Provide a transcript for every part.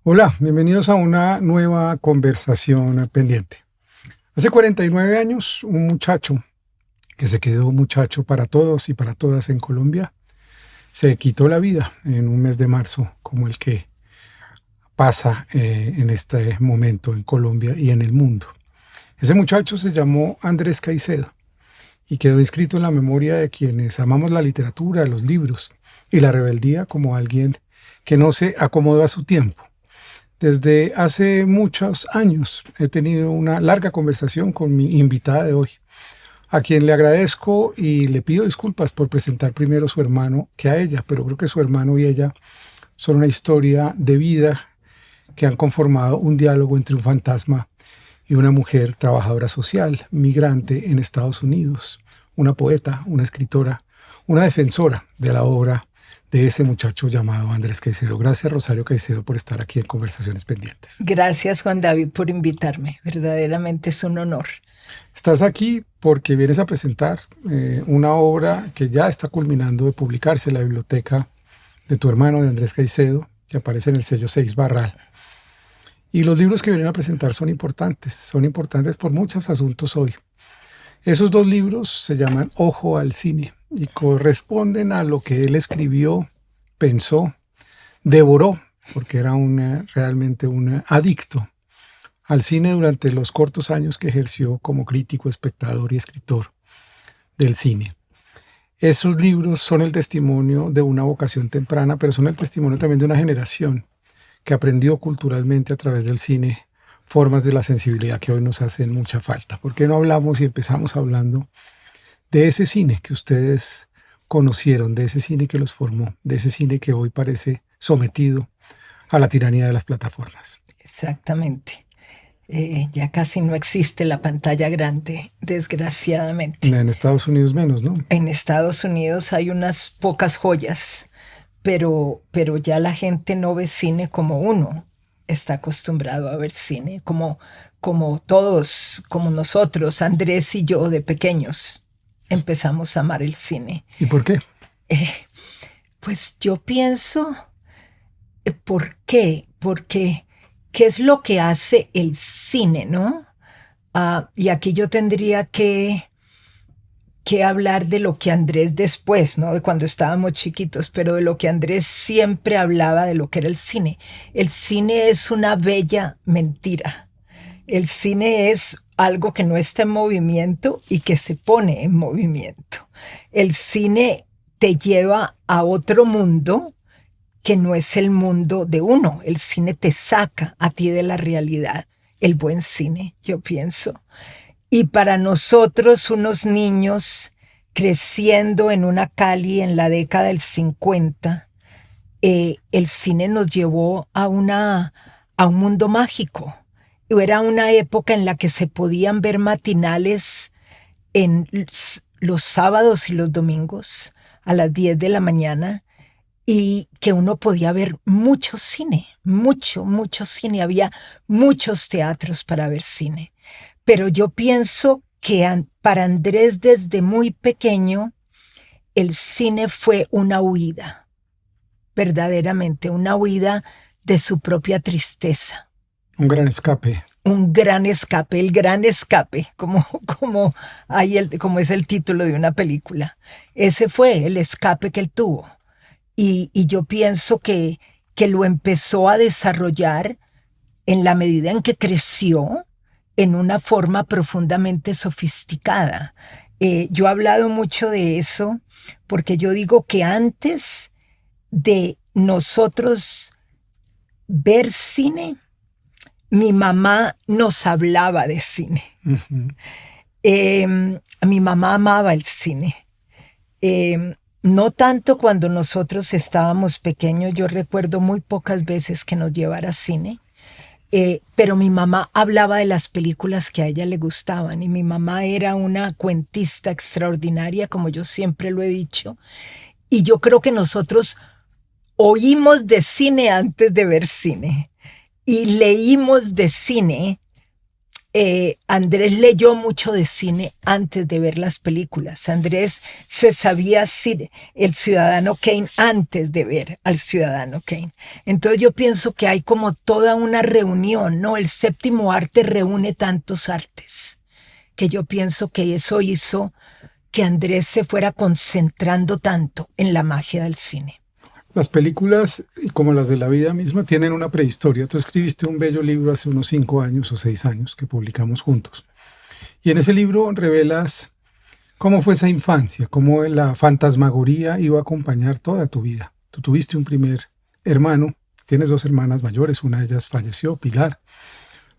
Hola, bienvenidos a una nueva conversación pendiente. Hace 49 años, un muchacho que se quedó muchacho para todos y para todas en Colombia, se quitó la vida en un mes de marzo como el que pasa en este momento en Colombia y en el mundo. Ese muchacho se llamó Andrés Caicedo y quedó inscrito en la memoria de quienes amamos la literatura, los libros y la rebeldía como alguien que no se acomodó a su tiempo. Desde hace muchos años he tenido una larga conversación con mi invitada de hoy, a quien le agradezco y le pido disculpas por presentar primero a su hermano que a ella, pero creo que su hermano y ella son una historia de vida que han conformado un diálogo entre un fantasma y una mujer trabajadora social, migrante en Estados Unidos, una poeta, una escritora, una defensora de la obra de ese muchacho llamado Andrés Caicedo. Gracias, Rosario Caicedo, por estar aquí en Conversaciones Pendientes. Gracias, Juan David, por invitarme. Verdaderamente es un honor. Estás aquí porque vienes a presentar una obra que ya está culminando de publicarse en la biblioteca de tu hermano, de Andrés Caicedo, que aparece en el sello Seix Barral. Y los libros que vienen a presentar son importantes por muchos asuntos hoy. Esos dos libros se llaman Ojo al cine y corresponden a lo que él escribió, pensó, devoró, porque era realmente un adicto al cine durante los cortos años que ejerció como crítico, espectador y escritor del cine. Esos libros son el testimonio de una vocación temprana, pero son el testimonio también de una generación que aprendió culturalmente a través del cine formas de la sensibilidad que hoy nos hacen mucha falta. ¿Por qué no hablamos y empezamos hablando de ese cine que ustedes conocieron, de ese cine que los formó, de ese cine que hoy parece sometido a la tiranía de las plataformas? Exactamente. Ya casi no existe la pantalla grande, desgraciadamente. En Estados Unidos menos, ¿no? En Estados Unidos hay unas pocas joyas, pero ya la gente no ve cine como uno está acostumbrado a ver cine, como todos, como nosotros, Andrés y yo de pequeños, empezamos a amar el cine. ¿Y por qué? Pues yo pienso, ¿por qué? Porque ¿qué es lo que hace el cine, no? Y aquí yo tendría que hablar de lo que Andrés después, ¿no? De cuando estábamos chiquitos, pero de lo que Andrés siempre hablaba de lo que era el cine. El cine es una bella mentira. El cine es algo que no está en movimiento y que se pone en movimiento. El cine te lleva a otro mundo que no es el mundo de uno. El cine te saca a ti de la realidad. El buen cine, yo pienso. Y para nosotros, unos niños creciendo en una Cali en la década del 50, el cine nos llevó a un mundo mágico. Era una época en la que se podían ver matinales en los sábados y los domingos a las 10 de la mañana, y que uno podía ver mucho cine, mucho cine. Había muchos teatros para ver cine. Pero yo pienso que para Andrés desde muy pequeño el cine fue una huida, verdaderamente una huida de su propia tristeza. Un gran escape. Un gran escape, el gran escape, como es el título de una película. Ese fue el escape que él tuvo. Y yo pienso que lo empezó a desarrollar en la medida en que creció en una forma profundamente sofisticada. Yo he hablado mucho de eso porque yo digo que antes de nosotros ver cine, mi mamá nos hablaba de cine. Uh-huh. Mi mamá amaba el cine. No tanto cuando nosotros estábamos pequeños, yo recuerdo muy pocas veces que nos llevara a cine, pero mi mamá hablaba de las películas que a ella le gustaban, y mi mamá era una cuentista extraordinaria, como yo siempre lo he dicho, y yo creo que nosotros oímos de cine antes de ver cine, y leímos de cine Andrés leyó mucho de cine antes de ver las películas. Andrés se sabía el Ciudadano Kane antes de ver al Ciudadano Kane. Entonces yo pienso que hay como toda una reunión, ¿no? El séptimo arte reúne tantos artes, que yo pienso que eso hizo que Andrés se fuera concentrando tanto en la magia del cine. Las películas, como las de la vida misma, tienen una prehistoria. Tú escribiste un bello libro hace unos 5 años o 6 años que publicamos juntos. Y en ese libro revelas cómo fue esa infancia, cómo la fantasmagoría iba a acompañar toda tu vida. Tú tuviste un primer hermano, tienes 2 hermanas mayores, una de ellas falleció, Pilar,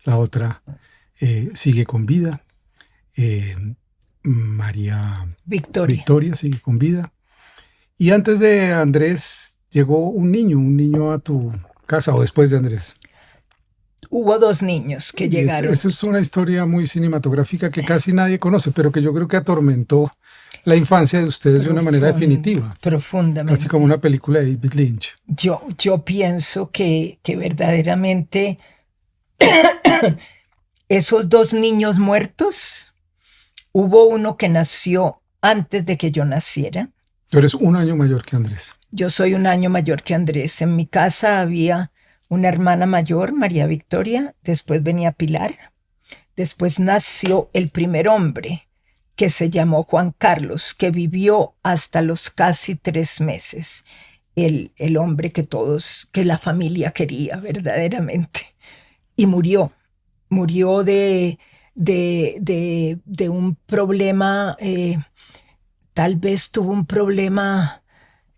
la otra sigue con vida, María Victoria sigue con vida. Y antes de Andrés llegó un niño a tu casa, o después de Andrés. Hubo 2 niños que llegaron. Esa es una historia muy cinematográfica que casi nadie conoce, pero que yo creo que atormentó la infancia de ustedes de una manera definitiva. Profundamente. Casi como una película de David Lynch. Yo pienso que verdaderamente esos 2 niños muertos, hubo uno que nació antes de que yo naciera. Tú eres 1 año mayor que Andrés. Yo soy 1 año mayor que Andrés. En mi casa había una hermana mayor, María Victoria, después venía Pilar, después nació el primer hombre, que se llamó Juan Carlos, que vivió hasta los casi 3 meses. El hombre que la familia quería verdaderamente. Y murió de un problema, tal vez tuvo un problema.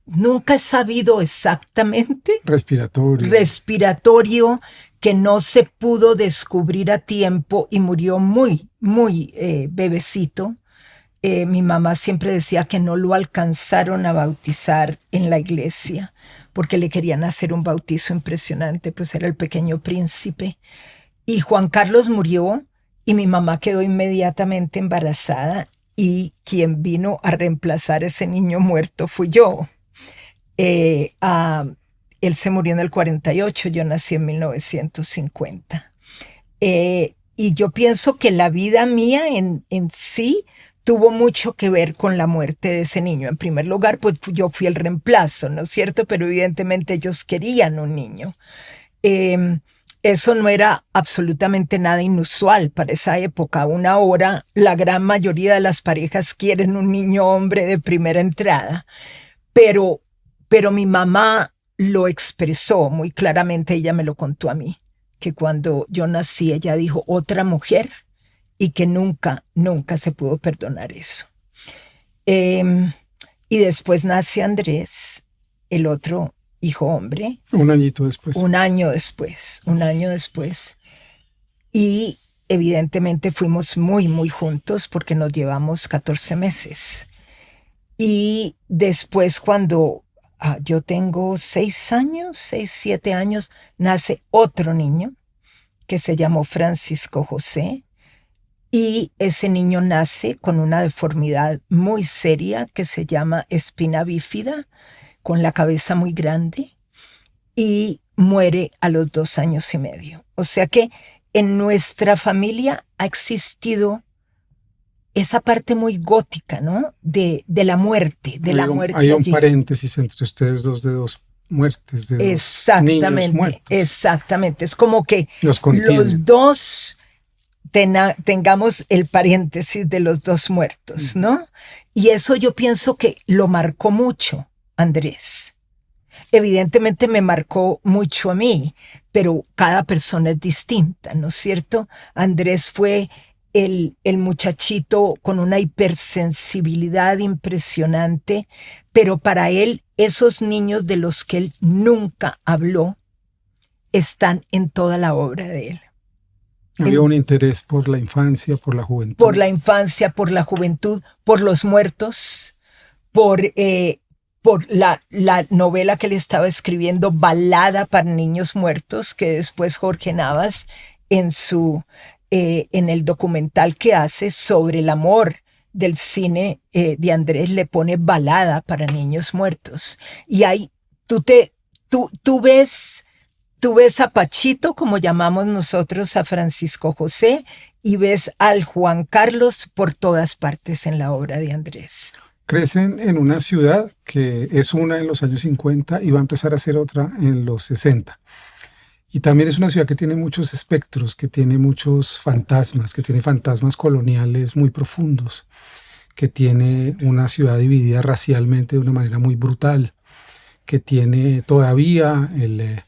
Nunca he sabido exactamente. Respiratorio que no se pudo descubrir a tiempo y murió muy bebecito. Mi mamá siempre decía que no lo alcanzaron a bautizar en la iglesia porque le querían hacer un bautizo impresionante, pues era el pequeño príncipe. Y Juan Carlos murió y mi mamá quedó inmediatamente embarazada y quien vino a reemplazar a ese niño muerto fui yo. Él se murió en el 48, yo nací en 1950. Y yo pienso que la vida mía en sí tuvo mucho que ver con la muerte de ese niño. En primer lugar, pues yo fui el reemplazo, ¿no es cierto? Pero evidentemente ellos querían un niño. Eso no era absolutamente nada inusual para esa época. Aún ahora, la gran mayoría de las parejas quieren un niño hombre de primera entrada. Pero mi mamá lo expresó muy claramente, ella me lo contó a mí, que cuando yo nací ella dijo otra mujer y que nunca se pudo perdonar eso. Y después nace Andrés, el otro hijo hombre. 1 añito después. 1 año después. Y evidentemente fuimos muy juntos porque nos llevamos 14 meses. Y después cuando yo tengo 7 años, nace otro niño que se llamó Francisco José, y ese niño nace con una deformidad muy seria que se llama espina bífida, con la cabeza muy grande, y muere a los 2 años y medio. O sea que en nuestra familia ha existido esa parte muy gótica, ¿no? De la muerte, Hay un paréntesis entre ustedes dos de 2 muertes, de 2 niños muertos. Exactamente. Es como que los 2 tengamos el paréntesis de los 2 muertos, ¿no? Y eso yo pienso que lo marcó mucho Andrés. Evidentemente me marcó mucho a mí, pero cada persona es distinta, ¿no es cierto? Andrés fue el muchachito con una hipersensibilidad impresionante, pero para él esos niños de los que él nunca habló están en toda la obra de él. Había un interés por la infancia, por la juventud. Por la infancia, por la juventud, por los muertos, por la novela que él estaba escribiendo, Balada para niños muertos, que después Jorge Navas en el documental que hace sobre el amor del cine de Andrés le pone Balada para niños muertos. Y ahí tú ves a Pachito, como llamamos nosotros a Francisco José, y ves al Juan Carlos por todas partes en la obra de Andrés. Crecen en una ciudad que es una en los años 50 y va a empezar a ser otra en los 60. Y también es una ciudad que tiene muchos espectros, que tiene muchos fantasmas, que tiene fantasmas coloniales muy profundos, que tiene una ciudad dividida racialmente de una manera muy brutal, que tiene todavía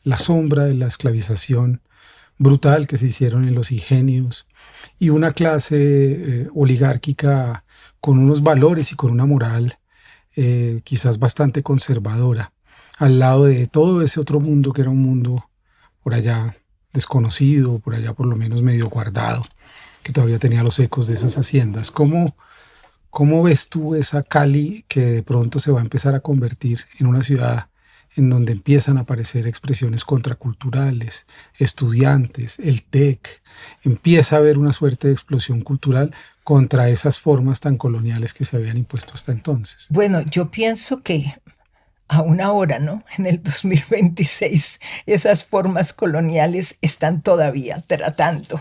la sombra de la esclavización brutal que se hicieron en los ingenios y una clase oligárquica con unos valores y con una moral quizás bastante conservadora, al lado de todo ese otro mundo que era un mundo por allá desconocido, por allá por lo menos medio guardado, que todavía tenía los ecos de esas haciendas. ¿Cómo ves tú esa Cali que de pronto se va a empezar a convertir en una ciudad en donde empiezan a aparecer expresiones contraculturales, estudiantes, el TEC, empieza a haber una suerte de explosión cultural contra esas formas tan coloniales que se habían impuesto hasta entonces? Bueno, yo pienso que aún ahora, ¿no? En el 2026, esas formas coloniales están todavía tratando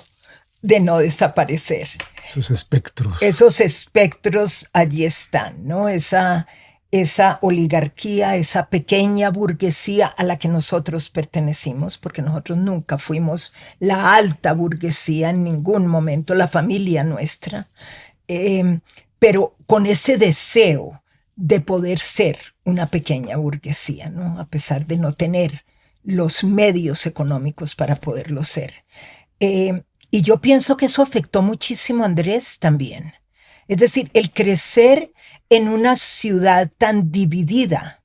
de no desaparecer. Esos espectros. Esos espectros allí están, ¿no? Esa oligarquía, esa pequeña burguesía a la que nosotros pertenecimos, porque nosotros nunca fuimos la alta burguesía en ningún momento, la familia nuestra, pero con ese deseo de poder ser una pequeña burguesía, ¿no? A pesar de no tener los medios económicos para poderlo ser. Y yo pienso que eso afectó muchísimo a Andrés también. Es decir, el crecer en una ciudad tan dividida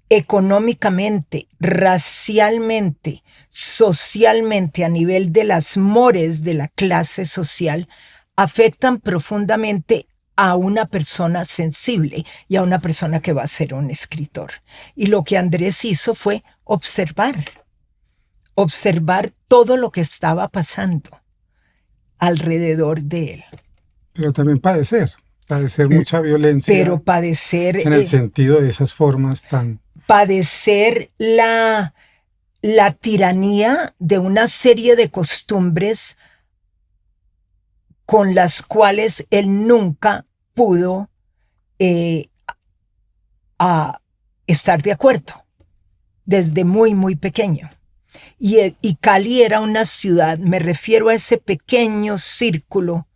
económicamente, racialmente, socialmente, a nivel de las mores de la clase social, afectan profundamente a una persona sensible y a una persona que va a ser un escritor. Y lo que Andrés hizo fue observar todo lo que estaba pasando alrededor de él. Pero también padecer mucha violencia. Pero padecer... en el sentido de esas formas tan... Padecer la tiranía de una serie de costumbres con las cuales él nunca pudo estar de acuerdo desde muy, muy pequeño. Y Cali era una ciudad, me refiero a ese pequeño círculo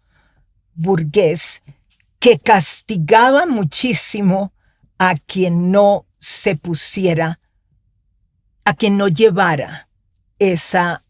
burgués que castigaba muchísimo a quien no se pusiera, a quien no llevara esas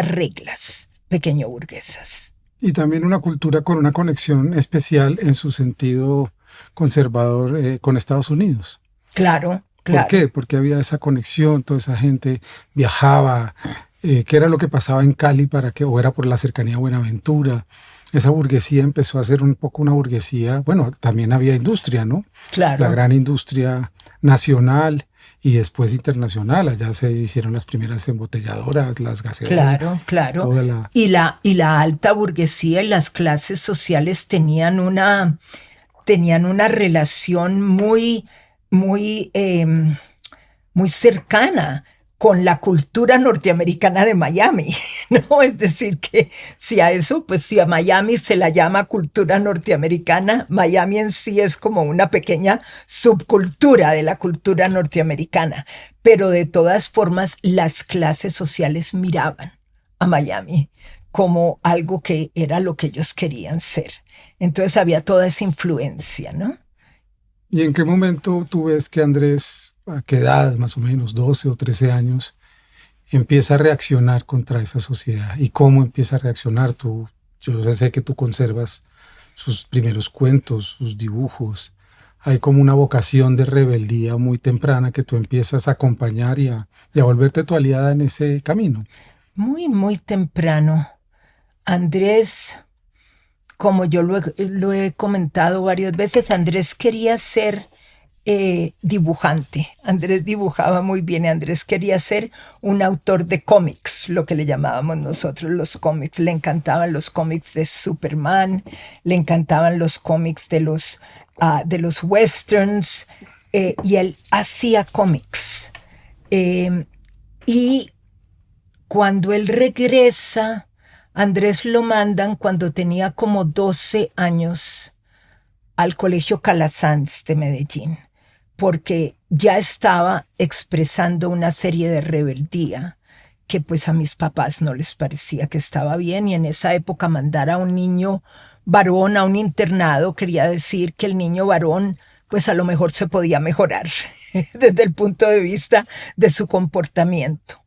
reglas pequeño burguesas. Y también una cultura con una conexión especial en su sentido conservador con Estados Unidos. Claro. ¿Por qué? Porque había esa conexión, toda esa gente viajaba, ¿qué era lo que pasaba en Cali o era por la cercanía a Buenaventura? Esa burguesía empezó a ser un poco una burguesía, bueno, también había industria, ¿no? Claro. La gran industria nacional y después internacional, allá se hicieron las primeras embotelladoras, las gaseosas. Claro. Y la alta burguesía y las clases sociales tenían una relación muy cercana con la cultura norteamericana de Miami, ¿no? Es decir, que si a Miami se la llama cultura norteamericana, Miami en sí es como una pequeña subcultura de la cultura norteamericana. Pero de todas formas, las clases sociales miraban a Miami como algo que era lo que ellos querían ser. Entonces había toda esa influencia, ¿no? ¿Y en qué momento tú ves que Andrés, a qué edad, más o menos, 12 o 13 años, empieza a reaccionar contra esa sociedad? ¿Y cómo empieza a reaccionar? Yo sé que tú conservas sus primeros cuentos, sus dibujos. Hay como una vocación de rebeldía muy temprana que tú empiezas a acompañar y a volverte tu aliada en ese camino. Muy, muy temprano. Andrés... Como yo lo he comentado varias veces, Andrés quería ser dibujante. Andrés dibujaba muy bien. Andrés quería ser un autor de cómics, lo que le llamábamos nosotros los cómics. Le encantaban los cómics de Superman, le encantaban los cómics de los westerns, y él hacía cómics. Y cuando él regresa Andrés lo mandan cuando tenía como 12 años al Colegio Calasanz de Medellín, porque ya estaba expresando una serie de rebeldía que pues a mis papás no les parecía que estaba bien, y en esa época mandar a un niño varón a un internado quería decir que el niño varón pues a lo mejor se podía mejorar desde el punto de vista de su comportamiento.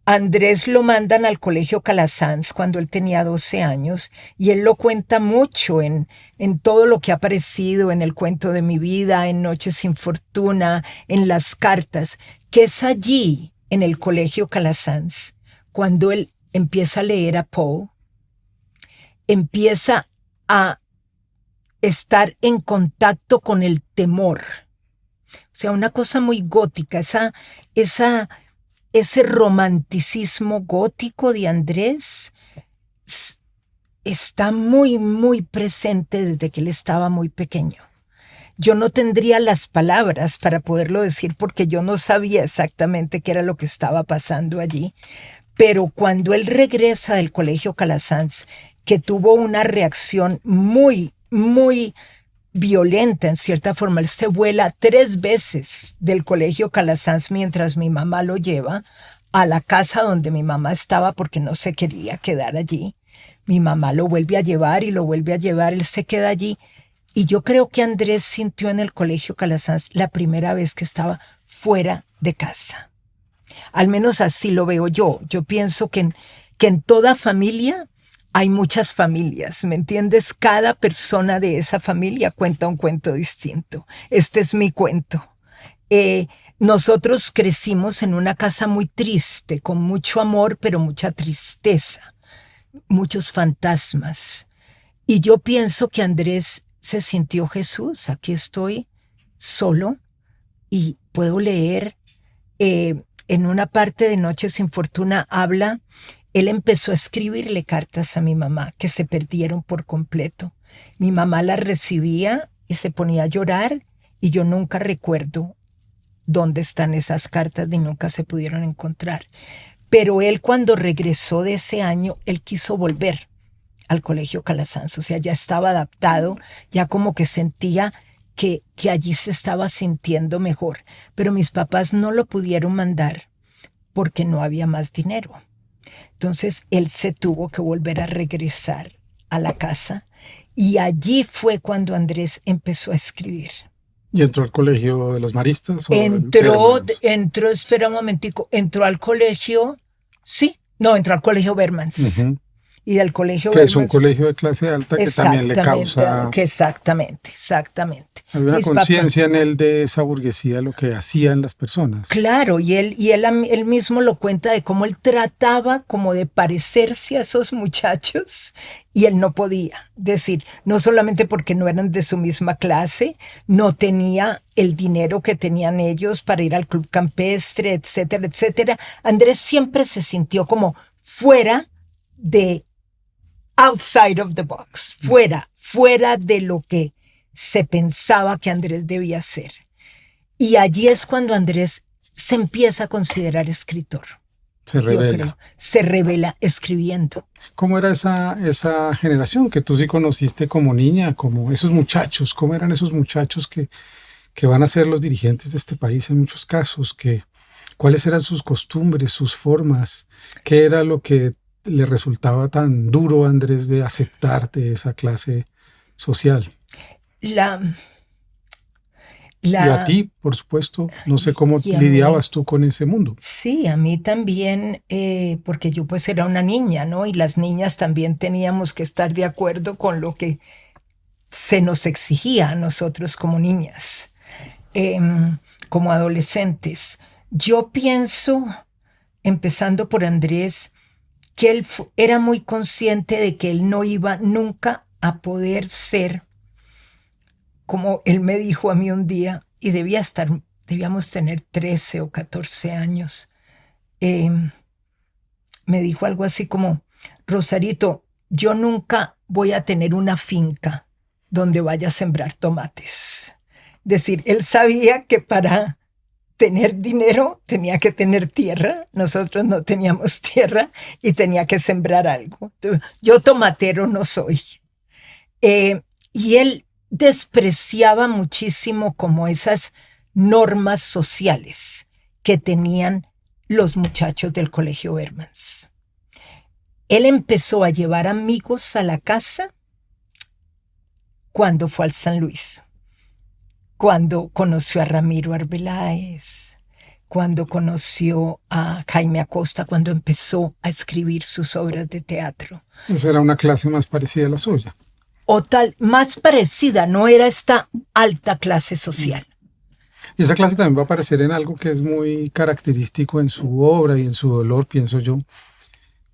Andrés lo mandan al Colegio Calasanz cuando él tenía 12 años, y él lo cuenta mucho en todo lo que ha aparecido en el cuento de mi vida, en Noches sin Fortuna, en las cartas, que es allí, en el Colegio Calasanz, cuando él empieza a leer a Poe, empieza a estar en contacto con el temor. O sea, una cosa muy gótica, ese romanticismo gótico de Andrés está muy, muy presente desde que él estaba muy pequeño. Yo no tendría las palabras para poderlo decir porque yo no sabía exactamente qué era lo que estaba pasando allí, pero cuando él regresa del Colegio Calasanz, que tuvo una reacción muy, muy violenta en cierta forma, él se vuela 3 veces del Colegio Calasanz mientras mi mamá lo lleva a la casa donde mi mamá estaba porque no se quería quedar allí. Mi mamá lo vuelve a llevar y lo vuelve a llevar, él se queda allí. Y yo creo que Andrés sintió en el Colegio Calasanz la primera vez que estaba fuera de casa. Al menos así lo veo yo. Yo pienso que en toda familia hay muchas familias, ¿me entiendes? Cada persona de esa familia cuenta un cuento distinto. Este es mi cuento. Nosotros crecimos en una casa muy triste, con mucho amor, pero mucha tristeza, muchos fantasmas. Y yo pienso que Andrés se sintió Jesús. Aquí estoy solo y puedo leer. En una parte de Noches sin Fortuna habla, él empezó a escribirle cartas a mi mamá que se perdieron por completo. Mi mamá las recibía y se ponía a llorar, y yo nunca recuerdo dónde están esas cartas ni nunca se pudieron encontrar. Pero él, cuando regresó de ese año, él quiso volver al Colegio Calasanz. O sea, ya estaba adaptado, ya como que sentía que allí se estaba sintiendo mejor. Pero mis papás no lo pudieron mandar porque no había más dinero. Entonces él se tuvo que volver a regresar a la casa, y allí fue cuando Andrés empezó a escribir. ¿Y entró al colegio de los maristas? Entró, espera un momentico, entró al colegio, sí, no, entró al colegio Bermans. Uh-huh. Y del colegio que Bermans, es un colegio de clase alta que también le causa... Exactamente. Hay una conciencia en él de esa burguesía, lo que hacían las personas. Claro, y él mismo lo cuenta de cómo él trataba como de parecerse a esos muchachos y él no podía. Decir, no solamente porque no eran de su misma clase, no tenía el dinero que tenían ellos para ir al club campestre, etcétera, etcétera. Andrés siempre se sintió como fuera de... outside of the box, fuera de lo que se pensaba que Andrés debía ser. Y allí es cuando Andrés se empieza a considerar escritor. Se revela escribiendo. ¿Cómo era esa generación que tú sí conociste como niña, como esos muchachos? ¿Cómo eran esos muchachos que van a ser los dirigentes de este país en muchos casos? ¿Cuáles eran sus costumbres, sus formas? ¿Qué era lo que le resultaba tan duro a Andrés de aceptar de esa clase social? Y a ti, por supuesto, no sé cómo lidiabas tú con ese mundo. Sí, a mí también, porque yo pues era una niña, ¿no? Y las niñas también teníamos que estar de acuerdo con lo que se nos exigía a nosotros como niñas, como adolescentes. Yo pienso, empezando por Andrés, que él era muy consciente de que él no iba nunca a poder ser, como él me dijo a mí un día, y debíamos tener 13 o 14 años, me dijo algo así como, Rosarito, yo nunca voy a tener una finca donde vaya a sembrar tomates. Es decir, él sabía que para tener dinero, tenía que tener tierra. Nosotros no teníamos tierra y tenía que sembrar algo. Yo tomatero no soy. Y él despreciaba muchísimo como esas normas sociales que tenían los muchachos del Colegio Bermans. Él empezó a llevar amigos a la casa cuando fue al San Luis, cuando conoció a Ramiro Arbeláez, cuando conoció a Jaime Acosta, cuando empezó a escribir sus obras de teatro. Esa era una clase más parecida a la suya. O tal, más parecida, no era esta alta clase social. Y esa clase también va a aparecer en algo que es muy característico en su obra y en su dolor, pienso yo,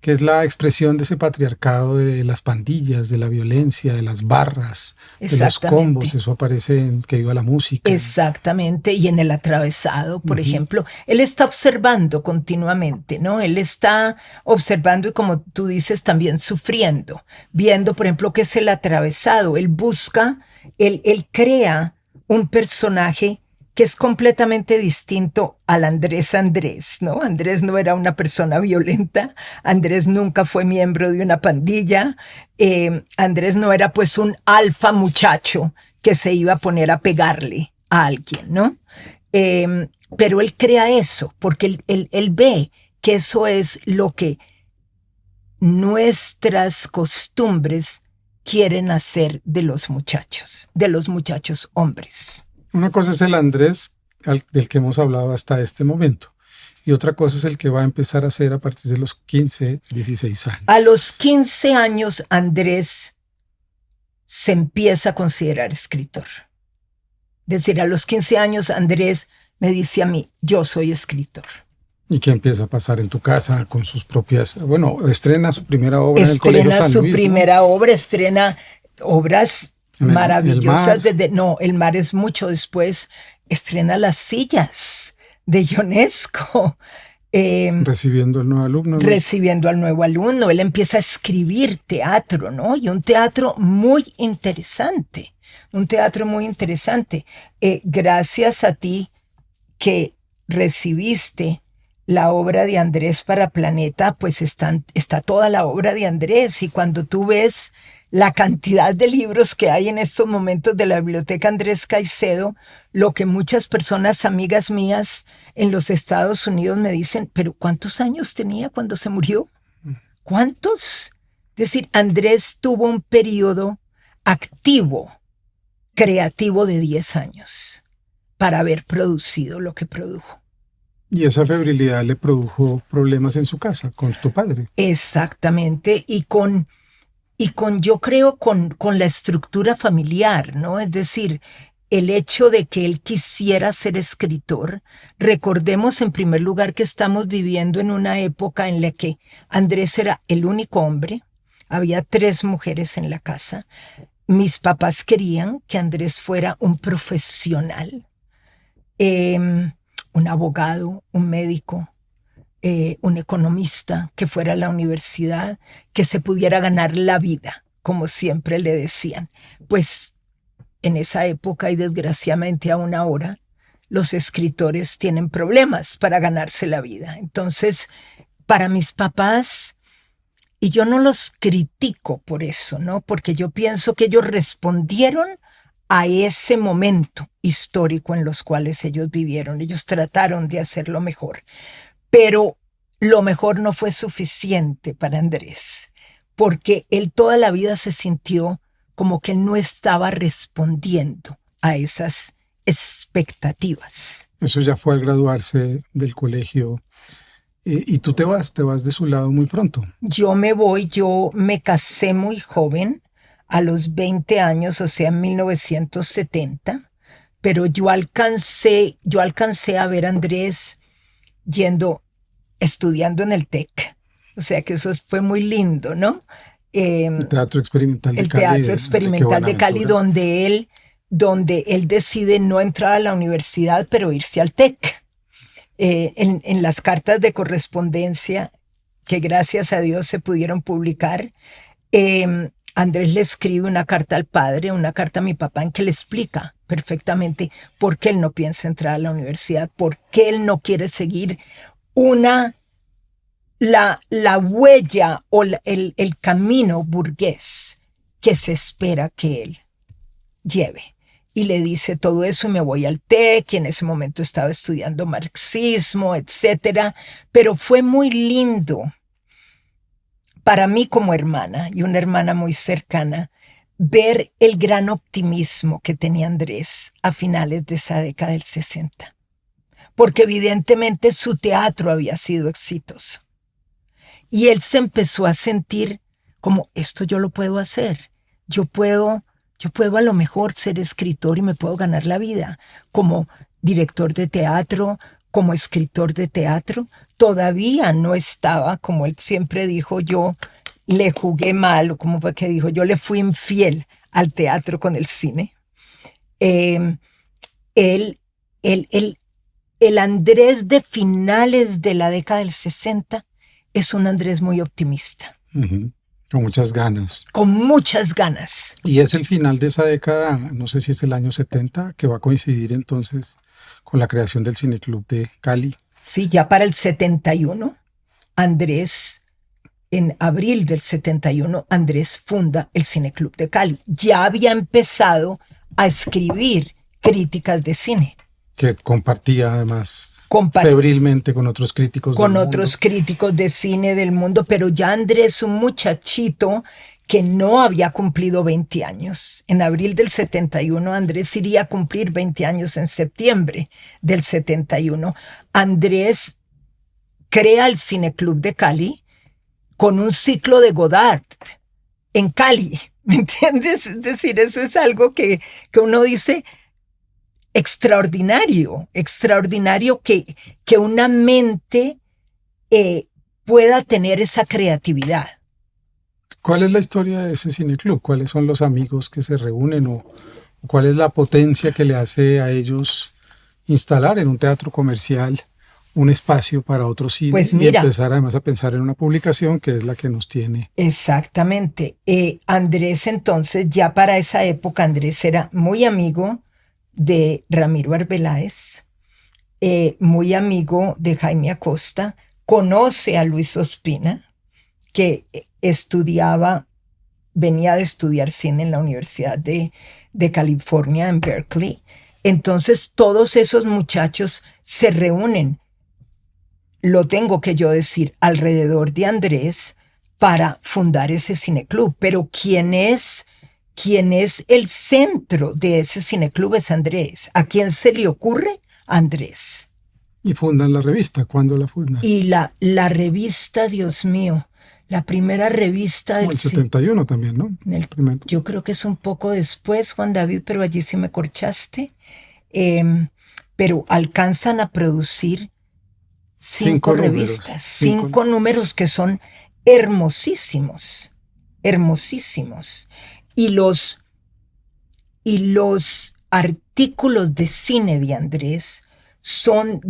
que es la expresión de ese patriarcado de las pandillas, de la violencia, de las barras, de los combos. Eso aparece en Que Viva la Música. Exactamente, y en El Atravesado, por ejemplo. Él está observando continuamente, ¿no? Él está observando y, como tú dices, también sufriendo, viendo, por ejemplo, qué es El Atravesado. Él busca, él crea un personaje que es completamente distinto al Andrés, ¿no? Andrés no era una persona violenta, Andrés nunca fue miembro de una pandilla, Andrés no era pues un alfa muchacho que se iba a poner a pegarle a alguien, ¿no? Pero él crea eso, porque él ve que eso es lo que nuestras costumbres quieren hacer de los muchachos hombres. Una cosa es el Andrés del que hemos hablado hasta este momento. Y otra cosa es el que va a empezar a hacer a partir de los 15, 16 años. A los 15 años, Andrés se empieza a considerar escritor. Es decir, a los 15 años, Andrés me dice a mí, yo soy escritor. ¿Y qué empieza a pasar en tu casa con sus propias... Bueno, estrena su primera obra en el Colegio San Luis. Estrena su primera obra, estrena obras maravillosas. El mar es mucho después. Estrena Las sillas de Ionesco. Recibiendo al nuevo alumno. Recibiendo al nuevo alumno. Él empieza a escribir teatro, ¿no? Y un teatro muy interesante. Un teatro muy interesante. Gracias a ti que recibiste la obra de Andrés para Planeta, pues está toda la obra de Andrés. Y cuando tú ves la cantidad de libros que hay en estos momentos de la Biblioteca Andrés Caicedo, lo que muchas personas, amigas mías en los Estados Unidos me dicen, pero ¿cuántos años tenía cuando se murió? ¿Cuántos? Es decir, Andrés tuvo un periodo activo, creativo de 10 años para haber producido lo que produjo. Y esa febrilidad le produjo problemas en su casa, con tu padre. Exactamente, y con yo creo, con la estructura familiar, ¿no? Es decir, el hecho de que él quisiera ser escritor. Recordemos en primer lugar que estamos viviendo en una época en la que Andrés era el único hombre, había 3 mujeres en la casa. Mis papás querían que Andrés fuera un profesional, un abogado, un médico, un economista, que fuera a la universidad, que se pudiera ganar la vida, como siempre le decían. Pues en esa época y desgraciadamente aún ahora, los escritores tienen problemas para ganarse la vida. Entonces, para mis papás, y yo no los critico por eso, ¿no? Porque yo pienso que ellos respondieron a ese momento histórico en los cuales ellos vivieron. Ellos trataron de hacerlo mejor. Pero lo mejor no fue suficiente para Andrés, porque él toda la vida se sintió como que él no estaba respondiendo a esas expectativas. Eso ya fue al graduarse del colegio. Y tú te vas de su lado muy pronto. Yo me voy, yo me casé muy joven, a los 20 años, o sea, en 1970, pero yo alcancé a ver a Andrés estudiando en el TEC. O sea que eso fue muy lindo, ¿no? El Teatro Experimental de Cali. El Teatro Experimental de Cali, donde él decide no entrar a la universidad, pero irse al TEC. En las cartas de correspondencia, que gracias a Dios se pudieron publicar, Andrés le escribe una carta al padre, una carta a mi papá, en que le explica perfectamente por qué él no piensa entrar a la universidad, por qué él no quiere seguir la huella o el camino burgués que se espera que él lleve. Y le dice todo eso y me voy al TEC, y en ese momento estaba estudiando marxismo, etcétera. Pero fue muy lindo para mí como hermana, y una hermana muy cercana, ver el gran optimismo que tenía Andrés a finales de esa década del 60. Porque evidentemente su teatro había sido exitoso. Y él se empezó a sentir como, esto yo lo puedo hacer. Yo puedo a lo mejor ser escritor y me puedo ganar la vida como director de teatro, como escritor de teatro. Todavía no estaba, como él siempre dijo, yo le jugué mal, o como fue que dijo, yo le fui infiel al teatro con el cine. El Andrés de finales de la década del 60 es un Andrés muy optimista. Uh-huh. Con muchas ganas. Con muchas ganas. Y es el final de esa década, no sé si es el año 70, que va a coincidir entonces con la creación del Cineclub de Cali. Sí, ya para el 71, Andrés, en abril del 71, Andrés funda el Cineclub de Cali. Ya había empezado a escribir críticas de cine. Que compartía además febrilmente con otros críticos del mundo. Con otros críticos de cine del mundo, pero ya Andrés, un muchachito que no había cumplido 20 años. En abril del 71, Andrés iría a cumplir 20 años en septiembre del 71. Andrés crea el Cineclub de Cali con un ciclo de Godard en Cali, ¿me entiendes? Es decir, eso es algo que uno dice... extraordinario que una mente pueda tener esa creatividad. ¿Cuál es la historia de ese cineclub? ¿Cuáles son los amigos que se reúnen o cuál es la potencia que le hace a ellos instalar en un teatro comercial un espacio para otro cine? Pues mira, y empezar además a pensar en una publicación que es la que nos tiene? Exactamente. Andrés entonces, ya para esa época, Andrés era muy amigo de Ramiro Arbeláez, muy amigo de Jaime Acosta, conoce a Luis Ospina, que venía de estudiar cine en la Universidad de California en Berkeley. Entonces todos esos muchachos se reúnen, lo tengo que yo decir, alrededor de Andrés para fundar ese cineclub. Pero ¿quién es el centro de ese cineclub? Es Andrés. ¿A quién se le ocurre? Andrés. Y fundan la revista. ¿Cuándo la fundan? Y la revista, Dios mío, la primera revista del... el 71 también, ¿no? Yo creo que es un poco después, Juan David, pero allí sí me corchaste. Pero alcanzan a producir 5 revistas, 5 números que son hermosísimos, hermosísimos. Y los artículos de cine de Andrés son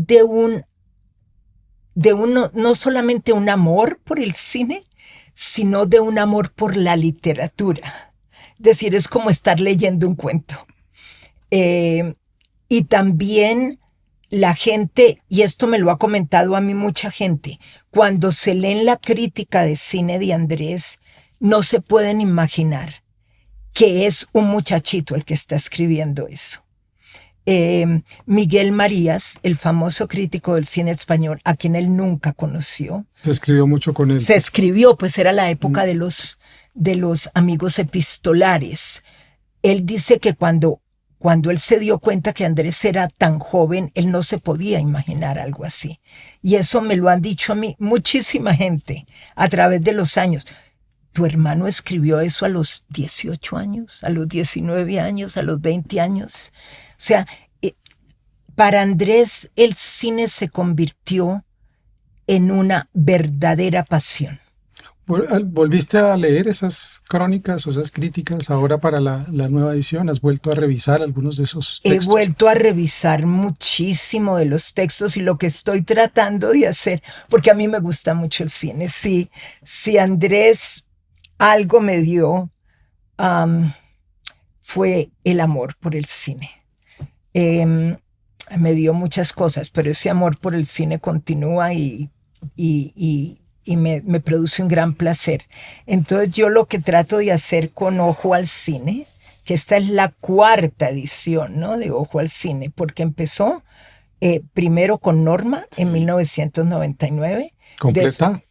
no solamente un amor por el cine, sino de un amor por la literatura. Es decir, es como estar leyendo un cuento. Y también la gente, y esto me lo ha comentado a mí mucha gente, cuando se leen la crítica de cine de Andrés, no se pueden imaginar que es un muchachito el que está escribiendo eso. Miguel Marías, el famoso crítico del cine español, a quien él nunca conoció. Se escribió mucho con él. Se escribió, pues era la época de los amigos epistolares. Él dice que cuando él se dio cuenta que Andrés era tan joven, él no se podía imaginar algo así. Y eso me lo han dicho a mí muchísima gente a través de los años. Tu hermano escribió eso a los 18 años, a los 19 años, a los 20 años. O sea, para Andrés el cine se convirtió en una verdadera pasión. ¿Volviste a leer esas crónicas o esas críticas ahora para la nueva edición? ¿Has vuelto a revisar algunos de esos textos? He vuelto a revisar muchísimo de los textos y lo que estoy tratando de hacer, porque a mí me gusta mucho el cine. Si Andrés algo me dio, fue el amor por el cine. me dio muchas cosas, pero ese amor por el cine continúa y me produce un gran placer. Entonces yo lo que trato de hacer con Ojo al Cine, que esta es la 4ª edición, ¿no?, de Ojo al Cine, porque empezó primero con Norma en 1999. ¿Completa?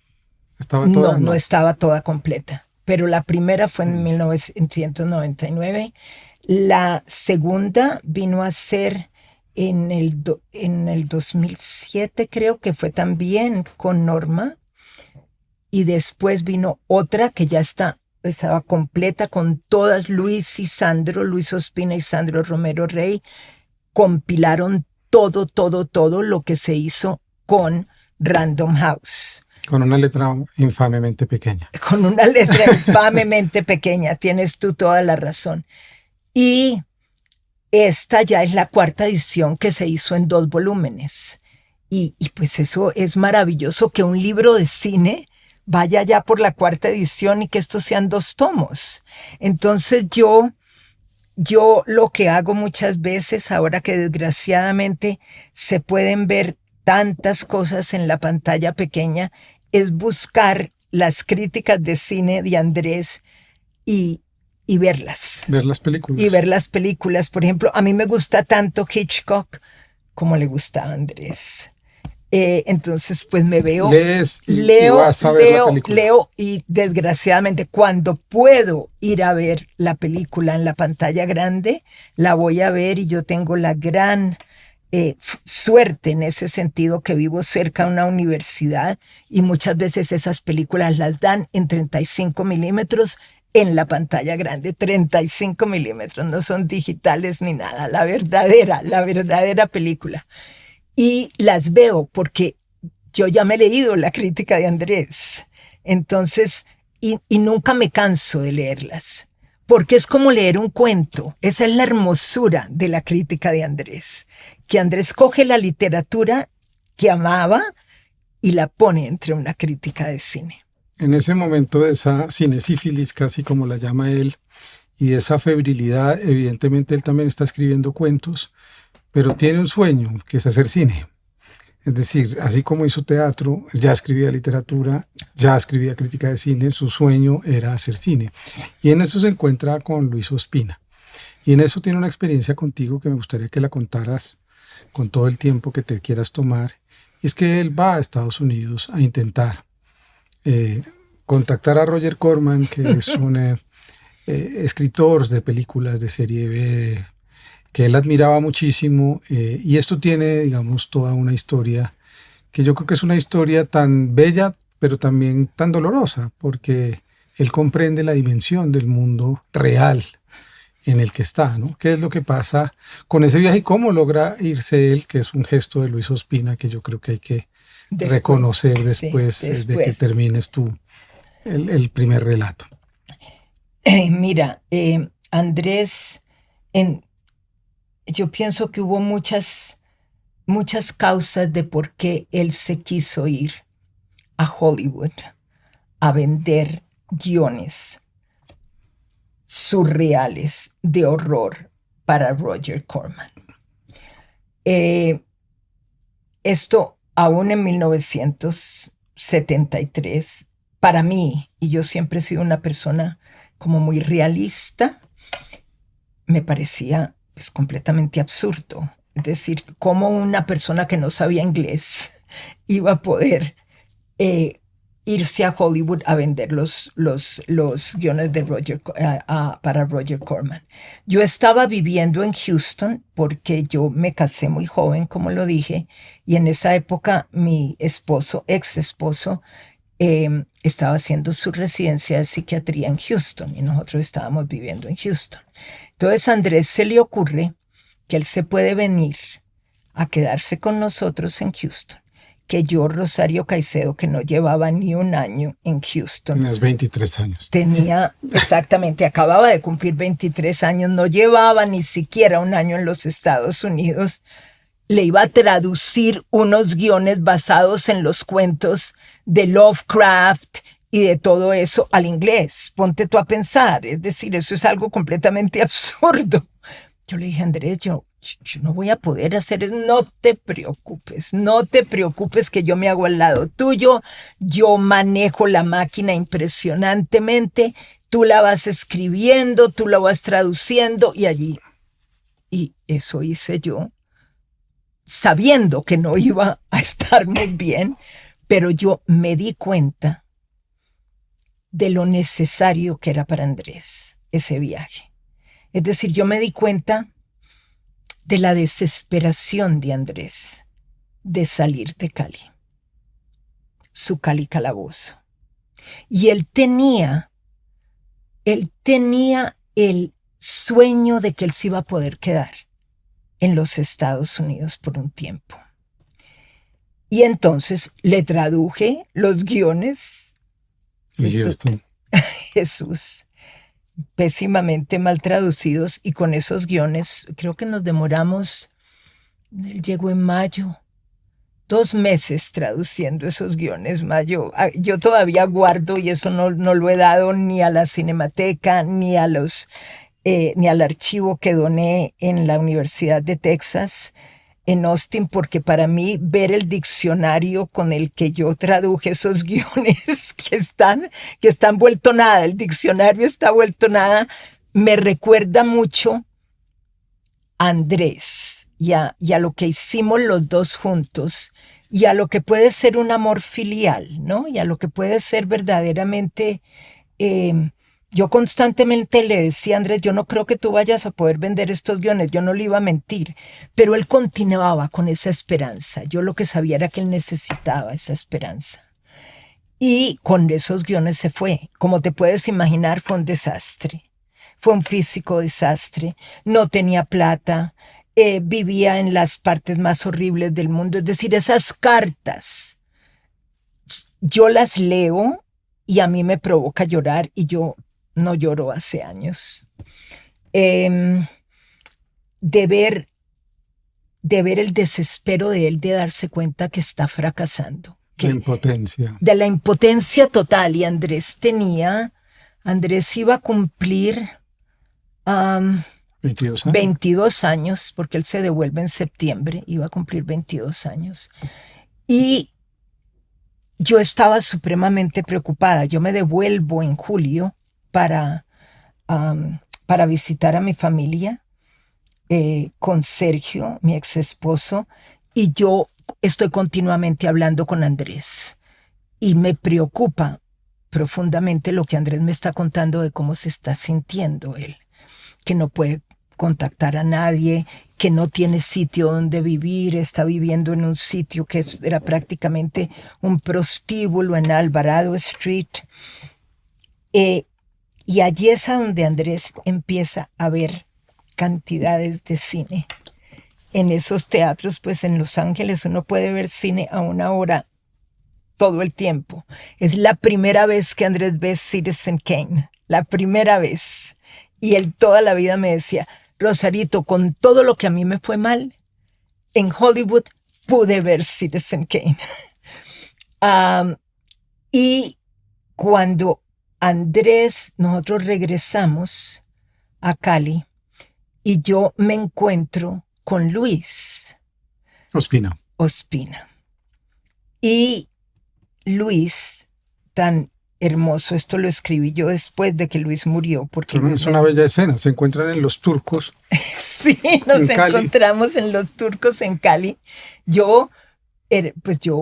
¿Estaba toda? No estaba toda completa, pero la primera fue en 1999. La segunda vino a ser en el 2007, creo que fue también con Norma. Y después vino otra que ya estaba completa con todas. Luis Ospina y Sandro Romero Rey compilaron todo lo que se hizo con Random House. Con una letra infamemente pequeña. Con una letra infamemente pequeña, tienes tú toda la razón. Y esta ya es la 4ª edición que se hizo en 2 volúmenes. Y pues eso es maravilloso, que un libro de cine vaya ya por la 4ª edición y que estos sean 2 tomos. Entonces yo lo que hago muchas veces, ahora que desgraciadamente se pueden ver tantas cosas en la pantalla pequeña, es buscar las críticas de cine de Andrés y verlas. Ver las películas. Y ver las películas. Por ejemplo, a mí me gusta tanto Hitchcock como le gusta a Andrés. Entonces, pues me veo, leo y desgraciadamente cuando puedo ir a ver la película en la pantalla grande, la voy a ver, y yo tengo la gran suerte en ese sentido que vivo cerca de una universidad y muchas veces esas películas las dan en 35 milímetros en la pantalla grande. 35 milímetros, no son digitales ni nada, la verdadera película. Y las veo porque yo ya me he leído la crítica de Andrés. Entonces, y nunca me canso de leerlas, porque es como leer un cuento. Esa es la hermosura de la crítica de Andrés, que Andrés coge la literatura que amaba y la pone entre una crítica de cine. En ese momento de esa cinesífilis, casi como la llama él, y de esa febrilidad, evidentemente él también está escribiendo cuentos, pero tiene un sueño, que es hacer cine. Es decir, así como hizo teatro, ya escribía literatura, ya escribía crítica de cine, su sueño era hacer cine. Y en eso se encuentra con Luis Ospina. Y en eso tiene una experiencia contigo que me gustaría que la contaras con todo el tiempo que te quieras tomar. Y es que él va a Estados Unidos a intentar contactar a Roger Corman, que es un escritor de películas de serie B, que él admiraba muchísimo, y esto tiene, digamos, toda una historia que yo creo que es una historia tan bella, pero también tan dolorosa, porque él comprende la dimensión del mundo real en el que está, ¿no? ¿Qué es lo que pasa con ese viaje y cómo logra irse él, que es un gesto de Luis Ospina que yo creo que hay que reconocer después de que termines tú el primer relato? Mira, Andrés, yo pienso que hubo muchas causas de por qué él se quiso ir a Hollywood a vender guiones surreales de horror para Roger Corman. Esto aún en 1973, para mí, y yo siempre he sido una persona como muy realista, me parecía pues completamente absurdo. Es decir, cómo una persona que no sabía inglés iba a poder irse a Hollywood a vender los guiones de para Roger Corman. Yo estaba viviendo en Houston porque yo me casé muy joven, como lo dije, y en esa época mi ex esposo, estaba haciendo su residencia de psiquiatría en Houston y nosotros estábamos viviendo en Houston. Entonces a Andrés se le ocurre que él se puede venir a quedarse con nosotros en Houston, que yo, Rosario Caicedo, que no llevaba ni un año en Houston. Tenías 23 años. Exactamente, acababa de cumplir 23 años, no llevaba ni siquiera un año en los Estados Unidos. Le iba a traducir unos guiones basados en los cuentos de Lovecraft y de todo eso al inglés. Ponte tú a pensar, es decir, eso es algo completamente absurdo. Yo le dije, Andrés, yo yo no voy a poder hacer eso. No te preocupes que yo me hago al lado tuyo, yo manejo la máquina impresionantemente, tú la vas escribiendo, tú la vas traduciendo y allí. Y eso hice yo, sabiendo que no iba a estar muy bien, pero yo me di cuenta de lo necesario que era para Andrés ese viaje. Es decir, yo me di cuenta de la desesperación de Andrés de salir de Cali, su Cali calabozo. Y él tenía el sueño de que él se iba a poder quedar en los Estados Unidos por un tiempo. Y entonces le traduje los guiones. Y esto. Jesús, pésimamente mal traducidos, y con esos guiones creo que nos demoramos, él llegó en mayo, 2 meses traduciendo esos guiones. Mayo, yo todavía guardo, y eso no lo he dado ni a la Cinemateca ni a ni al archivo que doné en la Universidad de Texas en Austin, porque para mí ver el diccionario con el que yo traduje esos guiones que están vuelto nada, el diccionario está vuelto nada, me recuerda mucho a Andrés y a lo que hicimos los dos juntos, y a lo que puede ser un amor filial, ¿no? Y a lo que puede ser verdaderamente... yo constantemente le decía a Andrés, yo no creo que tú vayas a poder vender estos guiones, yo no le iba a mentir, pero él continuaba con esa esperanza. Yo lo que sabía era que él necesitaba esa esperanza. Y con esos guiones se fue. Como te puedes imaginar, fue un desastre. Fue un físico desastre. No tenía plata, vivía en las partes más horribles del mundo. Es decir, esas cartas, yo las leo y a mí me provoca llorar, y yo no lloro hace años. De ver el desespero de él de darse cuenta que está fracasando. La impotencia. De la impotencia total. Y Andrés iba a cumplir 22 años. 22 años, porque él se devuelve en septiembre, iba a cumplir 22 años. Y yo estaba supremamente preocupada. Yo me devuelvo en julio para visitar a mi familia con Sergio, mi ex esposo, y yo estoy continuamente hablando con Andrés. Y me preocupa profundamente lo que Andrés me está contando de cómo se está sintiendo él, que no puede contactar a nadie, que no tiene sitio donde vivir, está viviendo en un sitio que era prácticamente un prostíbulo en Alvarado Street. Y allí es a donde Andrés empieza a ver cantidades de cine. En esos teatros, pues en Los Ángeles uno puede ver cine a una hora todo el tiempo. Es la primera vez que Andrés ve Citizen Kane, la primera vez. Y él toda la vida me decía, Rosarito, con todo lo que a mí me fue mal, en Hollywood pude ver Citizen Kane. Y cuando nosotros regresamos a Cali, y yo me encuentro con Luis Ospina. Y Luis, tan hermoso, esto lo escribí yo después de que Luis murió. Porque es una bella escena, se encuentran en Los Turcos. Sí, nos encontramos en Los Turcos en Cali. Yo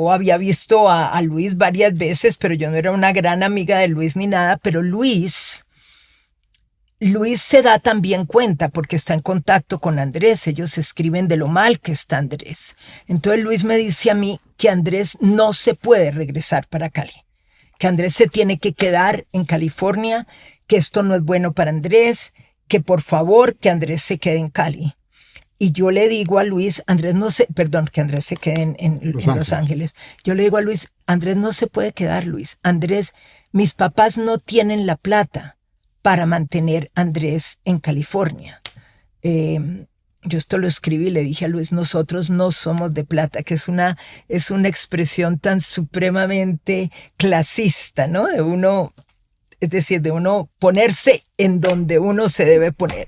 había visto a Luis varias veces, pero yo no era una gran amiga de Luis ni nada, pero Luis se da también cuenta porque está en contacto con Andrés. Ellos escriben de lo mal que está Andrés. Entonces Luis me dice a mí que Andrés no se puede regresar para Cali, que Andrés se tiene que quedar en California, que esto no es bueno para Andrés, que por favor que Andrés se quede en Cali. Y yo le digo a Luis, que Andrés se quede en Los Ángeles. Yo le digo a Luis, Andrés no se puede quedar, Luis. Andrés, mis papás no tienen la plata para mantener a Andrés en California. Yo esto lo escribí y le dije a Luis, nosotros no somos de plata, que es una expresión tan supremamente clasista, ¿no? De uno ponerse en donde uno se debe poner.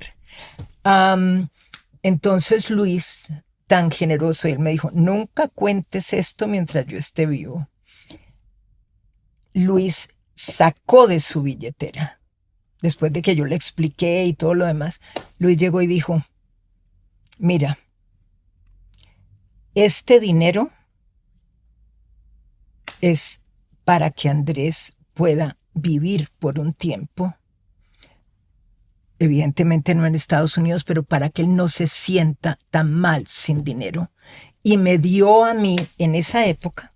entonces Luis, tan generoso, él me dijo, nunca cuentes esto mientras yo esté vivo. Luis sacó de su billetera, después de que yo le expliqué y todo lo demás, Luis llegó y dijo, mira, este dinero es para que Andrés pueda vivir por un tiempo, evidentemente no en Estados Unidos, pero para que él no se sienta tan mal sin dinero. Y me dio a mí, en esa época,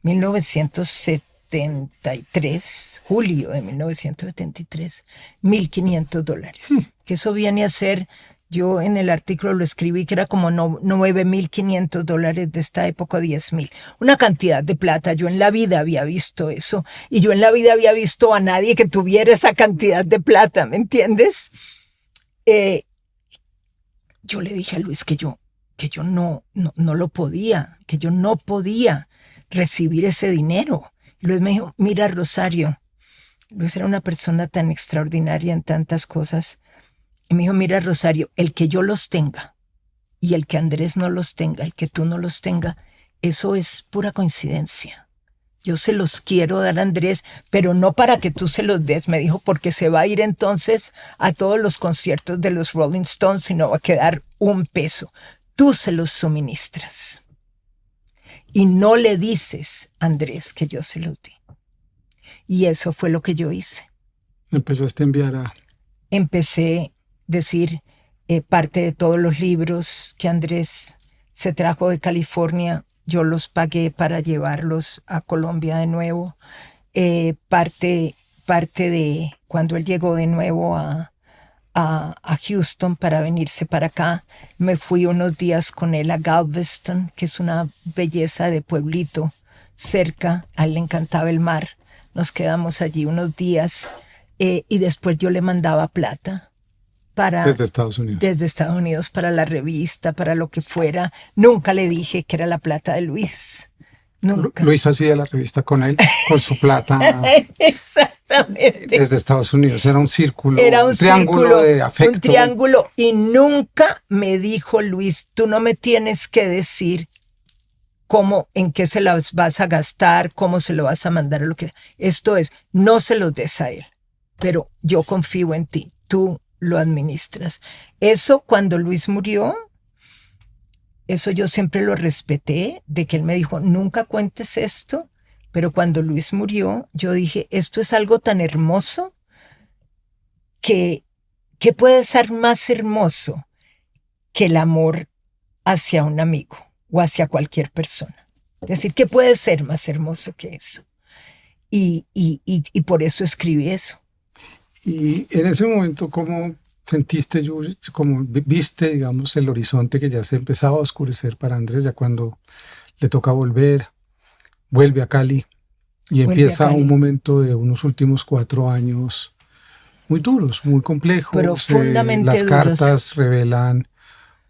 1973, julio de 1973, $1,500, que eso viene a ser, yo en el artículo lo escribí que era como $9,500 de esta época, 10,000. Una cantidad de plata, yo en la vida había visto eso, y yo en la vida había visto a nadie que tuviera esa cantidad de plata, ¿me entiendes? Yo le dije a Luis que yo no lo podía, que yo no podía recibir ese dinero. Y Luis me dijo, mira Rosario, Luis era una persona tan extraordinaria en tantas cosas, y me dijo, mira Rosario, el que yo los tenga y el que Andrés no los tenga, el que tú no los tenga, eso es pura coincidencia. Yo se los quiero dar a Andrés, pero no para que tú se los des, me dijo, porque se va a ir entonces a todos los conciertos de los Rolling Stones y no va a quedar un peso. Tú se los suministras. Y no le dices a Andrés que yo se los di. Y eso fue lo que yo hice. Empezaste a enviar a... Empecé a decir parte de todos los libros que Andrés se trajo de California, yo los pagué para llevarlos a Colombia de nuevo. Parte de cuando él llegó de nuevo a Houston para venirse para acá, me fui unos días con él a Galveston, que es una belleza de pueblito cerca, a él le encantaba el mar, nos quedamos allí unos días y después yo le mandaba plata desde Estados Unidos. Desde Estados Unidos para la revista, para lo que fuera. Nunca le dije que era la plata de Luis. Nunca. Luis hacía la revista con él, con su plata. Exactamente. Desde Estados Unidos. Era un círculo, era un triángulo de afecto. Un triángulo. Y nunca me dijo Luis, tú no me tienes que decir cómo, en qué se las vas a gastar, cómo se lo vas a mandar. Lo que... Esto es, no se los des a él, pero yo confío en ti. Tú lo administras. Eso cuando Luis murió, eso yo siempre lo respeté, de que él me dijo, nunca cuentes esto, pero cuando Luis murió, yo dije, esto es algo tan hermoso que puede ser más hermoso que el amor hacia un amigo o hacia cualquier persona. Es decir, ¿qué puede ser más hermoso que eso? Y por eso escribí eso. Y en ese momento, ¿cómo sentiste, cómo viste, digamos, el horizonte que ya se empezaba a oscurecer para Andrés, ya cuando le toca vuelve a Cali y empieza un momento de unos últimos 4 años muy duros, muy complejos? Profundamente las duros. Cartas revelan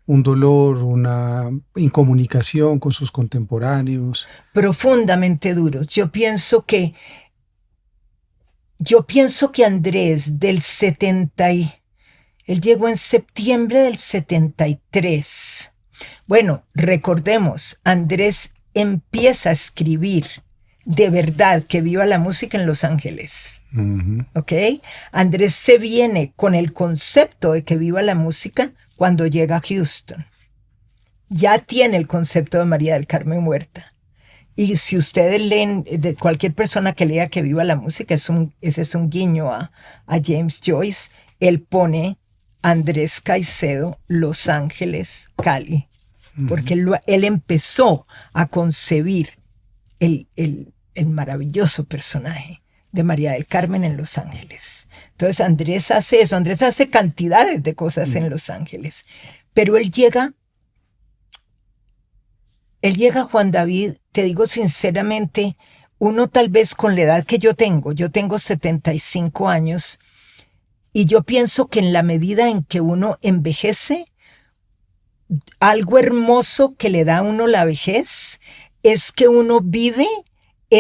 un dolor, una incomunicación con sus contemporáneos. Profundamente duros. Yo pienso que Andrés él llegó en septiembre del 73. Bueno, recordemos, Andrés empieza a escribir de verdad que viva la música en Los Ángeles. Uh-huh. ¿Ok? Andrés se viene con el concepto de que viva la música cuando llega a Houston. Ya tiene el concepto de María del Carmen muerta. Y si ustedes leen, de cualquier persona que lea que viva la música, ese es un guiño a James Joyce. Él pone Andrés Caicedo, Los Ángeles, Cali. Porque él empezó a concebir el maravilloso personaje de María del Carmen en Los Ángeles. Entonces Andrés hace eso. Andrés hace cantidades de cosas en Los Ángeles. Pero él llega, Juan David, te digo sinceramente, uno tal vez con la edad que yo tengo 75 años, y yo pienso que en la medida en que uno envejece, algo hermoso que le da a uno la vejez es que uno vive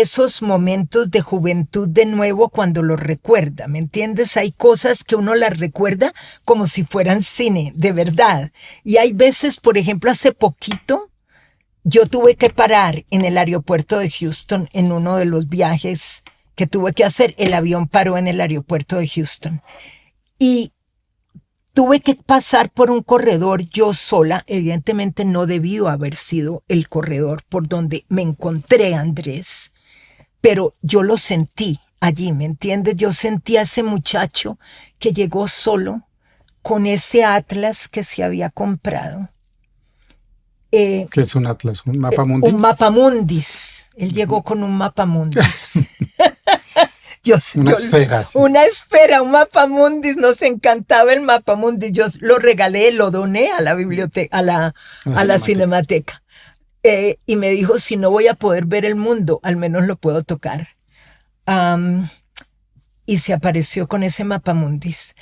esos momentos de juventud de nuevo cuando los recuerda, ¿me entiendes? Hay cosas que uno las recuerda como si fueran cine, de verdad. Y hay veces, por ejemplo, hace poquito, yo tuve que parar en el aeropuerto de Houston en uno de los viajes que tuve que hacer. El avión paró en el aeropuerto de Houston. Y tuve que pasar por un corredor yo sola. Evidentemente no debió haber sido el corredor por donde me encontré a Andrés. Pero yo lo sentí allí, ¿me entiendes? Yo sentí a ese muchacho que llegó solo con ese atlas que se había comprado. ¿Qué es un atlas? ¿Un mapa mundi? Un mapamundis. Él llegó con un mapamundis. Una esfera. Sí. Una esfera, un mapamundis. Nos encantaba el mapamundis. Yo lo regalé, lo doné a la biblioteca, a la cinemateca. Y me dijo, si no voy a poder ver el mundo, al menos lo puedo tocar. Y se apareció con ese mapamundis.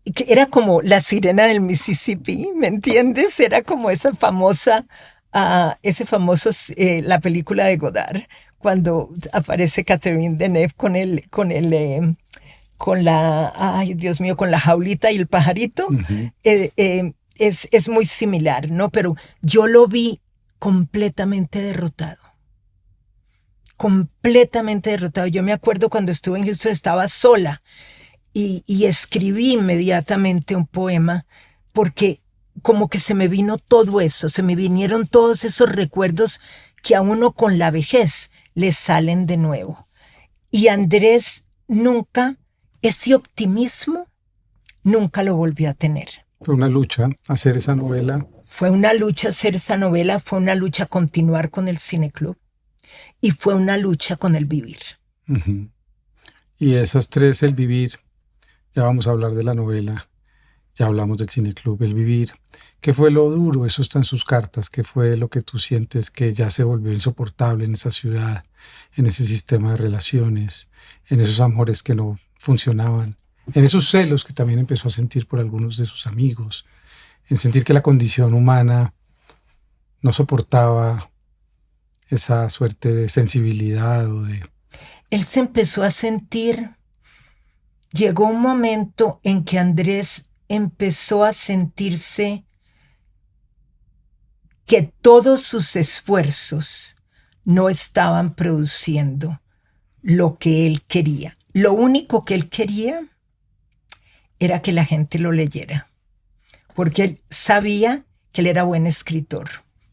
Era como la sirena del Mississippi, ¿me entiendes? Era como esa famosa, la película de Godard, cuando aparece Catherine Deneuve con la jaulita y el pajarito. Uh-huh. Es muy similar, ¿no? Pero yo lo vi completamente derrotado. Completamente derrotado. Yo me acuerdo cuando estuve en Houston, estaba sola y escribí inmediatamente un poema porque como que se me vino todo eso, se me vinieron todos esos recuerdos que a uno con la vejez le salen de nuevo. Y Andrés nunca, ese optimismo, nunca lo volvió a tener. Fue una lucha hacer esa novela. Fue una lucha hacer esa novela, fue una lucha continuar con el cineclub y fue una lucha con el vivir. Uh-huh. Y esas tres, el vivir, ya vamos a hablar de la novela, ya hablamos del cineclub, el vivir. ¿Qué fue lo duro? Eso está en sus cartas. ¿Qué fue lo que tú sientes que ya se volvió insoportable en esa ciudad, en ese sistema de relaciones, en esos amores que no funcionaban, en esos celos que también empezó a sentir por algunos de sus amigos, en sentir que la condición humana no soportaba esa suerte de sensibilidad o de... Él se empezó a sentir, llegó un momento en que Andrés empezó a sentirse que todos sus esfuerzos no estaban produciendo lo que él quería. Lo único que él quería era que la gente lo leyera, porque él sabía que él era buen escritor.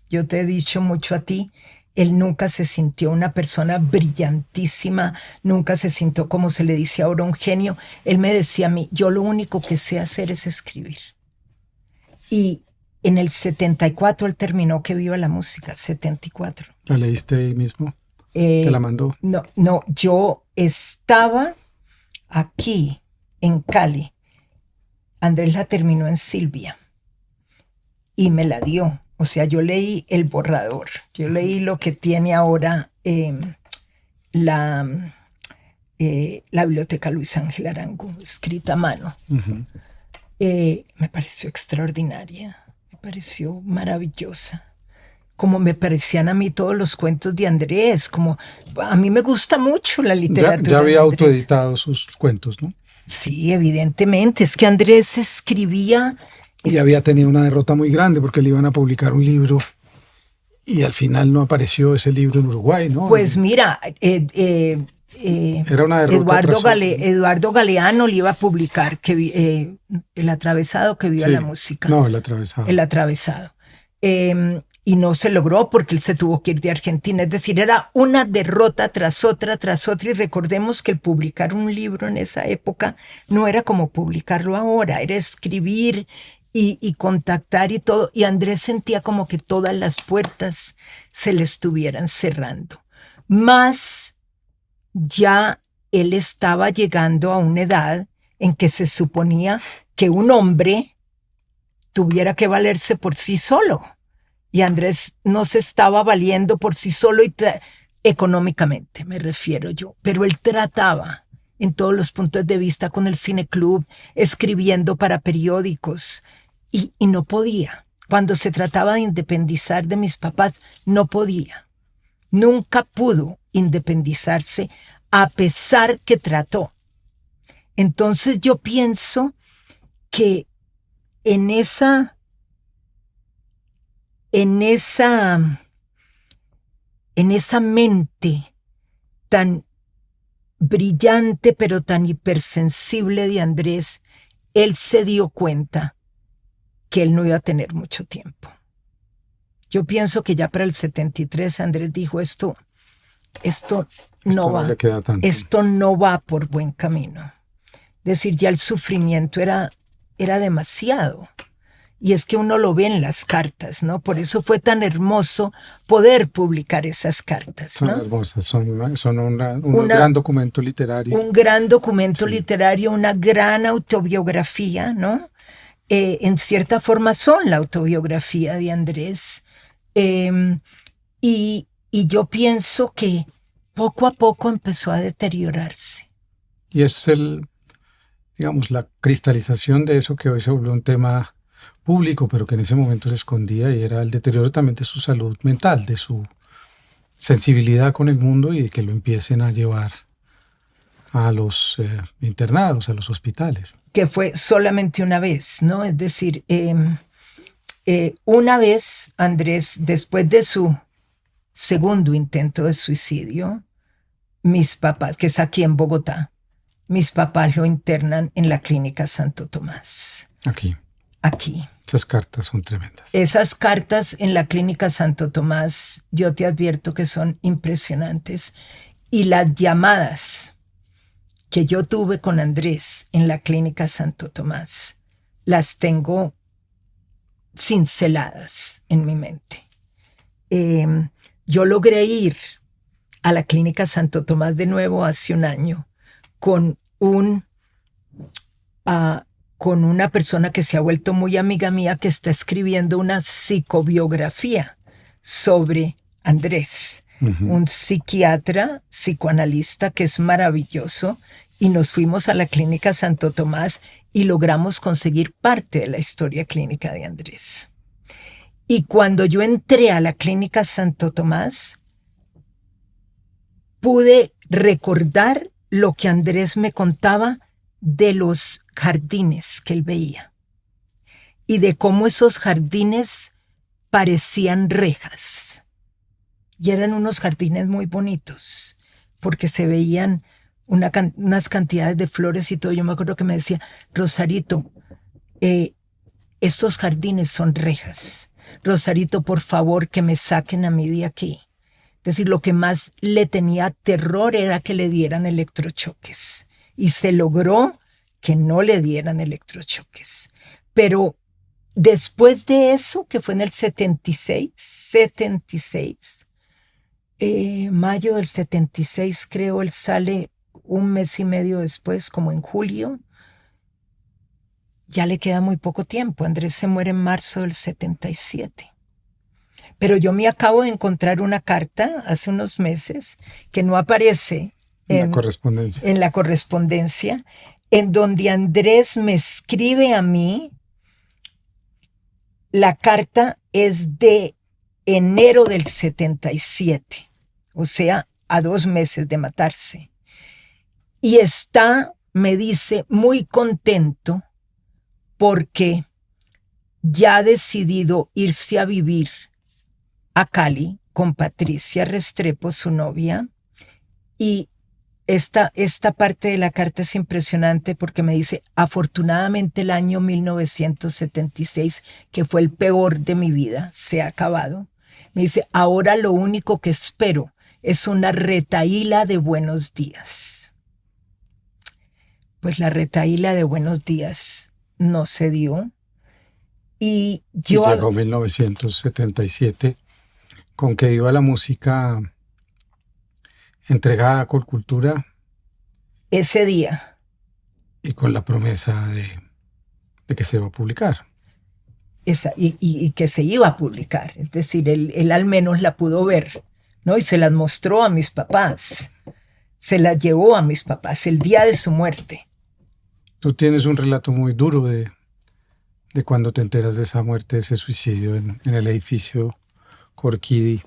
Yo te he dicho mucho a ti, él nunca se sintió una persona brillantísima, nunca se sintió, como se le dice ahora, un genio. Él me decía a mí, yo lo único que sé hacer es escribir. Y en el 74 él terminó Que viva la música, 74. ¿La leíste ahí mismo? ¿Te la mandó? No, yo estaba aquí, en Cali. Andrés la terminó en Silvia y me la dio. O sea, yo leí el borrador, yo leí lo que tiene ahora la Biblioteca Luis Ángel Arango, escrita a mano. Uh-huh. Me pareció extraordinaria, me pareció maravillosa. Como me parecían a mí todos los cuentos de Andrés, como a mí me gusta mucho la literatura. Ya había autoeditado sus cuentos, ¿no? Sí, evidentemente, es que Andrés escribía... Y había tenido una derrota muy grande porque le iban a publicar un libro y al final no apareció ese libro en Uruguay, ¿no? Pues mira, era una derrota Eduardo Galeano le iba a publicar El atravesado que viva la música. No, El atravesado. El atravesado. Y no se logró porque él se tuvo que ir de Argentina. Es decir, era una derrota tras otra. Y recordemos que el publicar un libro en esa época no era como publicarlo ahora, era escribir y contactar y todo. Y Andrés sentía como que todas las puertas se le estuvieran cerrando. Más ya él estaba llegando a una edad en que se suponía que un hombre tuviera que valerse por sí solo. Y Andrés no se estaba valiendo por sí solo económicamente, me refiero yo. Pero él trataba en todos los puntos de vista con el cineclub, escribiendo para periódicos y no podía. Cuando se trataba de independizar de mis papás, no podía. Nunca pudo independizarse a pesar que trató. Entonces yo pienso que en esa mente tan brillante pero tan hipersensible de Andrés, él se dio cuenta que él no iba a tener mucho tiempo. Yo pienso que ya para el 73 Andrés dijo esto no le queda tanto. Esto no va por buen camino. Es decir, ya el sufrimiento era demasiado. Y es que uno lo ve en las cartas, ¿no? Por eso fue tan hermoso poder publicar esas cartas, ¿no? Son hermosas, son un gran documento literario. Un gran documento literario, una gran autobiografía, ¿no? En cierta forma son la autobiografía de Andrés. Y yo pienso que poco a poco empezó a deteriorarse. Y es digamos, la cristalización de eso que hoy se volvió un tema público, pero que en ese momento se escondía, y era el deterioro también de su salud mental, de su sensibilidad con el mundo, y de que lo empiecen a llevar a los internados, a los hospitales. Que fue solamente una vez, ¿no? Es decir, una vez Andrés, después de su segundo intento de suicidio, mis papás, que es aquí en Bogotá, mis papás lo internan en la Clínica Santo Tomás. Aquí. Esas cartas son tremendas. Esas cartas en la Clínica Santo Tomás, yo te advierto que son impresionantes. Y las llamadas que yo tuve con Andrés en la Clínica Santo Tomás, las tengo cinceladas en mi mente. Yo logré ir a la Clínica Santo Tomás de nuevo hace un año con una persona que se ha vuelto muy amiga mía, que está escribiendo una psicobiografía sobre Andrés, un psiquiatra, psicoanalista que es maravilloso, y nos fuimos a la Clínica Santo Tomás y logramos conseguir parte de la historia clínica de Andrés. Y cuando yo entré a la Clínica Santo Tomás, pude recordar lo que Andrés me contaba de los jardines que él veía y de cómo esos jardines parecían rejas. Y eran unos jardines muy bonitos porque se veían unas cantidades de flores y todo. Yo me acuerdo que me decía, Rosarito, estos jardines son rejas. Rosarito, por favor, que me saquen a mí de aquí. Es decir, lo que más le tenía terror era que le dieran electrochoques. Y se logró que no le dieran electrochoques. Pero después de eso, que fue en el 76, mayo del 76, creo, él sale un mes y medio después, como en julio. Ya le queda muy poco tiempo. Andrés se muere en marzo del 77. Pero yo me acabo de encontrar una carta hace unos meses que no aparece en la correspondencia, en donde Andrés me escribe a mí. La carta es de enero del 77, o sea, a 2 meses de matarse. Y está, me dice, muy contento porque ya ha decidido irse a vivir a Cali con Patricia Restrepo, su novia, y esta parte de la carta es impresionante porque me dice, afortunadamente el año 1976, que fue el peor de mi vida, se ha acabado. Me dice, ahora lo único que espero es una retahíla de buenos días. Pues la retahíla de buenos días no se dio. Y llegó 1977, con que iba la música entregada a Colcultura. Ese día. Y con la promesa de que se iba a publicar. Y que se iba a publicar. Es decir, él al menos la pudo ver, ¿no? Y se las mostró a mis papás. Se las llevó a mis papás el día de su muerte. Tú tienes un relato muy duro de cuando te enteras de esa muerte, de ese suicidio en el edificio Corquidi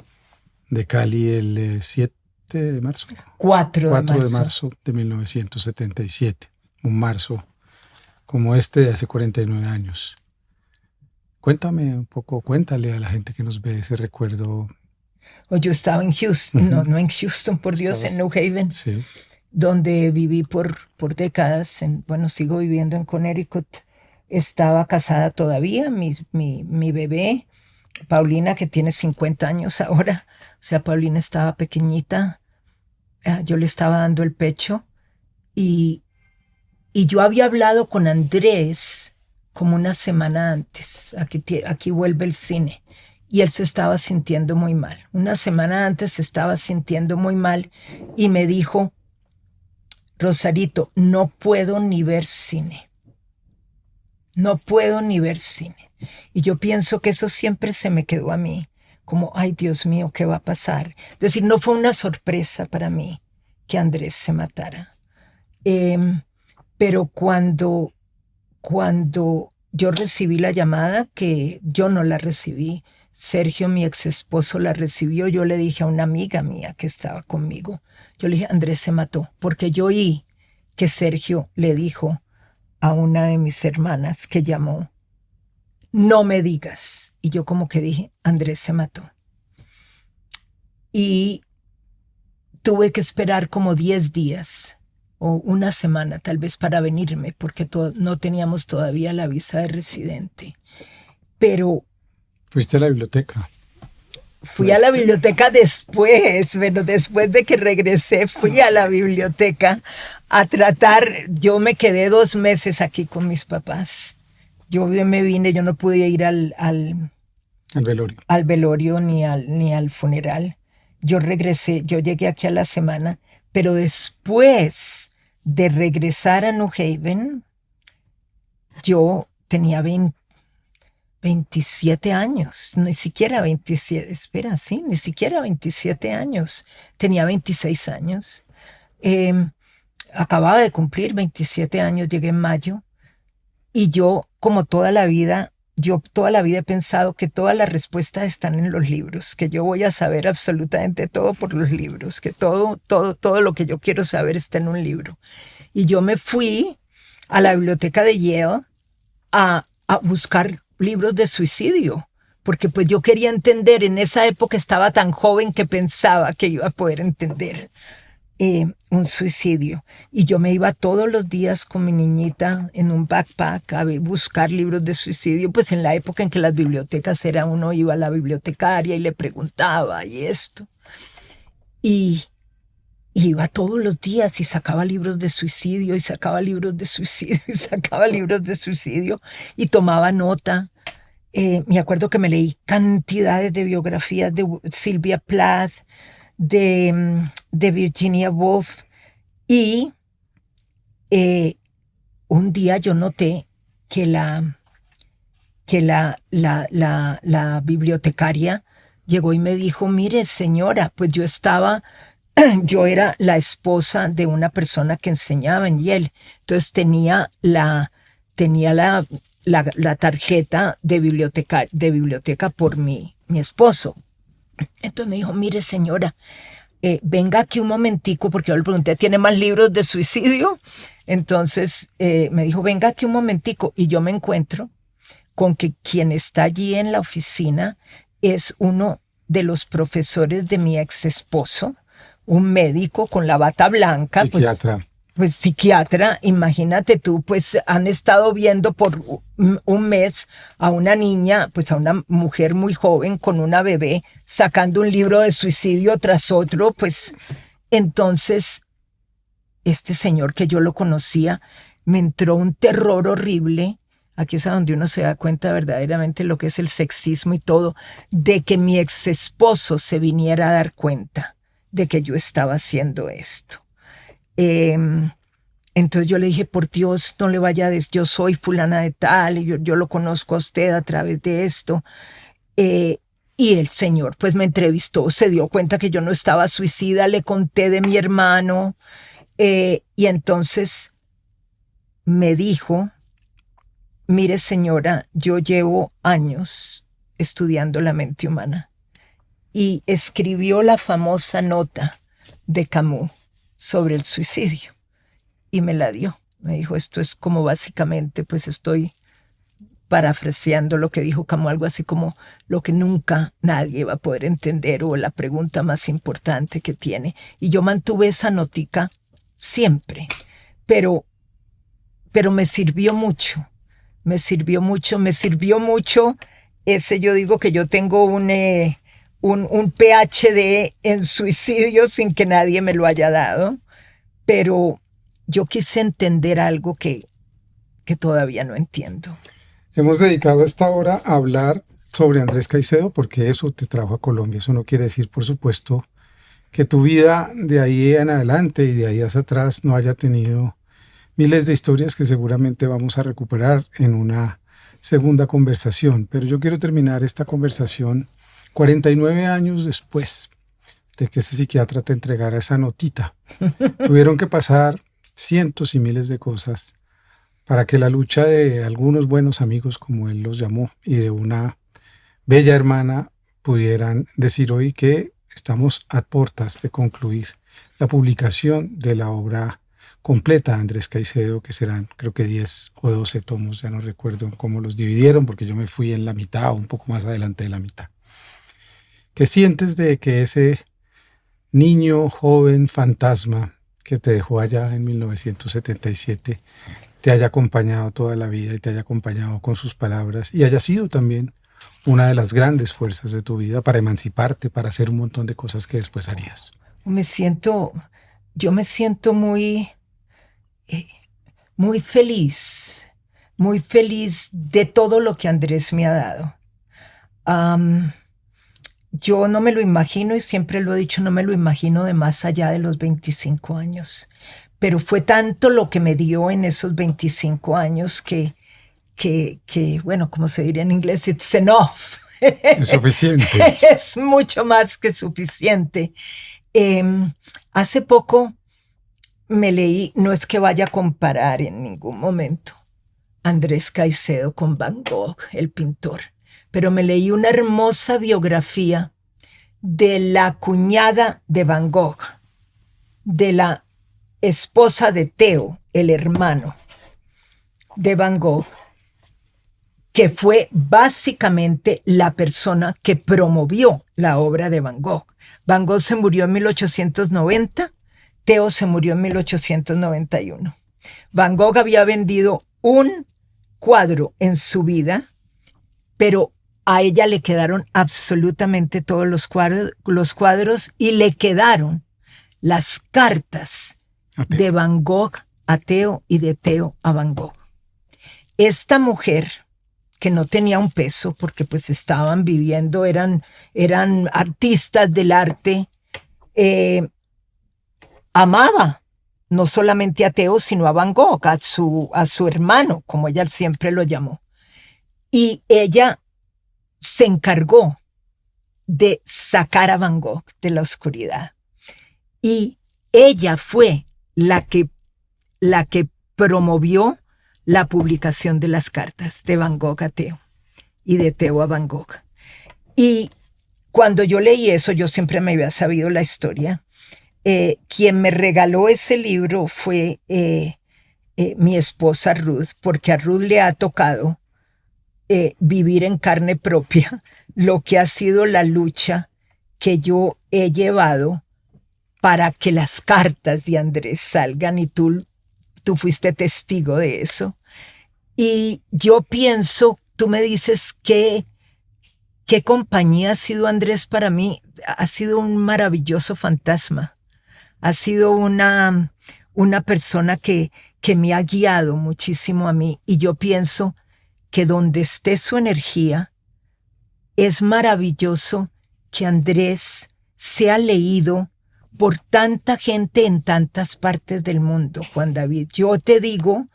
de Cali el 7 7 de marzo. 4 de 4 de marzo. marzo de 1977. Un marzo como este de hace 49 años. Cuéntame un poco, cuéntale a la gente que nos ve ese recuerdo. O yo estaba en Houston, no en Houston, por Dios, en New Haven, Sí. donde viví por décadas. Bueno, sigo viviendo en Connecticut. Estaba casada todavía, mi bebé, Paulina, que tiene 50 años ahora. O sea, Paulina estaba pequeñita. Yo le estaba dando el pecho. Y yo había hablado con Andrés como una semana antes. Aquí vuelve el cine. Y él se estaba sintiendo muy mal. Una semana antes se estaba sintiendo muy mal y me dijo, Rosarito, no puedo ni ver cine. No puedo ni ver cine. Y yo pienso que eso siempre se me quedó a mí, como, ay, Dios mío, ¿qué va a pasar? Es decir, no fue una sorpresa para mí que Andrés se matara. Pero cuando yo recibí la llamada, que yo no la recibí, Sergio, mi ex esposo, la recibió, yo le dije a una amiga mía que estaba conmigo, yo le dije, Andrés se mató, porque yo oí que Sergio le dijo a una de mis hermanas que llamó, no me digas. Y yo como que dije, Andrés se mató. Y tuve que esperar como 10 días o una semana tal vez para venirme, porque no teníamos todavía la visa de residente. Pero ¿Fuiste a la biblioteca? fui a la biblioteca después, bueno, después de que regresé, fui a la biblioteca a tratar. Yo me quedé 2 meses aquí con mis papás. Yo me vine, yo no pude ir al velorio. Al velorio ni al funeral. Yo regresé, yo llegué aquí a la semana, pero después de regresar a New Haven, yo tenía 27 años, ni siquiera 27, espera, sí, ni siquiera 27 años, tenía 26 años. Acababa de cumplir 27 años, llegué en mayo, y yo, como toda la vida he pensado que todas las respuestas están en los libros, que yo voy a saber absolutamente todo por los libros, que todo lo que yo quiero saber está en un libro. Y yo me fui a la biblioteca de Yale a buscar libros de suicidio, porque pues yo quería entender. En esa época estaba tan joven que pensaba que iba a poder entender un suicidio. Y yo me iba todos los días con mi niñita en un backpack a buscar libros de suicidio, pues en la época en que las bibliotecas uno iba a la bibliotecaria y le preguntaba y esto. Y iba todos los días y sacaba libros de suicidio y sacaba libros de suicidio y sacaba libros de suicidio y tomaba nota. Me acuerdo que me leí cantidades de biografías de Sylvia Plath, de Virginia Woolf, y un día yo noté que la bibliotecaria llegó y me dijo, mire señora, pues yo era la esposa de una persona que enseñaba en Yale, entonces tenía la tarjeta de biblioteca por mi esposo. Entonces me dijo, mire señora, venga aquí un momentico, porque yo le pregunté, ¿tiene más libros de suicidio? Entonces me dijo, venga aquí un momentico, y yo me encuentro con que quien está allí en la oficina es uno de los profesores de mi ex esposo, un médico con la bata blanca. Psiquiatra. Pues psiquiatra, imagínate tú, pues han estado viendo por un mes a una niña, pues a una mujer muy joven con una bebé, sacando un libro de suicidio tras otro, pues entonces este señor, que yo lo conocía, me entró un terror horrible. Aquí es a donde uno se da cuenta verdaderamente lo que es el sexismo y todo, de que mi ex esposo se viniera a dar cuenta de que yo estaba haciendo esto. Entonces yo le dije, por Dios, no le vaya a decir, yo soy fulana de tal, y yo lo conozco a usted a través de esto. Y el señor pues me entrevistó, se dio cuenta que yo no estaba suicida, le conté de mi hermano, y entonces me dijo, mire señora, yo llevo años estudiando la mente humana, y escribió la famosa nota de Camus sobre el suicidio y me la dio. Me dijo, esto es como básicamente, pues estoy parafraseando lo que dijo Camus, algo así como lo que nunca nadie va a poder entender o la pregunta más importante que tiene. Y yo mantuve esa notica siempre, pero me sirvió mucho, me sirvió mucho, me sirvió mucho ese, yo digo que yo tengo un PhD en suicidio sin que nadie me lo haya dado, pero yo quise entender algo que todavía no entiendo. Hemos dedicado esta hora a hablar sobre Andrés Caicedo porque eso te trajo a Colombia. Eso no quiere decir, por supuesto, que tu vida de ahí en adelante y de ahí hacia atrás no haya tenido miles de historias que seguramente vamos a recuperar en una segunda conversación. Pero yo quiero terminar esta conversación 49 años después de que ese psiquiatra te entregara esa notita. Tuvieron que pasar cientos y miles de cosas para que la lucha de algunos buenos amigos, como él los llamó, y de una bella hermana pudieran decir hoy que estamos a puertas de concluir la publicación de la obra completa de Andrés Caicedo, que serán creo que 10 o 12 tomos, ya no recuerdo cómo los dividieron, porque yo me fui en la mitad o un poco más adelante de la mitad. ¿Qué sientes de que ese niño, joven, fantasma que te dejó allá en 1977 te haya acompañado toda la vida y te haya acompañado con sus palabras y haya sido también una de las grandes fuerzas de tu vida para emanciparte, para hacer un montón de cosas que después harías? Yo me siento muy feliz de todo lo que Andrés me ha dado. Yo no me lo imagino, y siempre lo he dicho, no me lo imagino de más allá de los 25 años. Pero fue tanto lo que me dio en esos 25 años que bueno, como se diría en inglés, it's enough. Es suficiente. Es mucho más que suficiente. Hace poco me leí, no es que vaya a comparar en ningún momento Andrés Caicedo con Van Gogh, el pintor, pero me leí una hermosa biografía de la cuñada de Van Gogh, de la esposa de Theo, el hermano de Van Gogh, que fue básicamente la persona que promovió la obra de Van Gogh. Van Gogh se murió en 1890, Theo se murió en 1891. Van Gogh había vendido un cuadro en su vida, pero a ella le quedaron absolutamente todos los cuadros y le quedaron las cartas de Van Gogh a Theo y de Theo a Van Gogh. Esta mujer, que no tenía un peso porque pues estaban viviendo, eran artistas del arte, amaba no solamente a Theo, sino a Van Gogh, a su hermano, como ella siempre lo llamó. Y ella se encargó de sacar a Van Gogh de la oscuridad. Y ella fue la que promovió la publicación de las cartas de Van Gogh a Theo y de Theo a Van Gogh. Y cuando yo leí eso, yo siempre me había sabido la historia. Quien me regaló ese libro fue mi esposa Ruth, porque a Ruth le ha tocado vivir en carne propia lo que ha sido la lucha que yo he llevado para que las cartas de Andrés salgan, y tú fuiste testigo de eso. Y yo pienso, tú me dices qué compañía ha sido Andrés para mí. Ha sido un maravilloso fantasma. Ha sido una persona que me ha guiado muchísimo a mí. Y yo pienso que donde esté su energía, es maravilloso que Andrés sea leído por tanta gente en tantas partes del mundo, Juan David. Yo te digo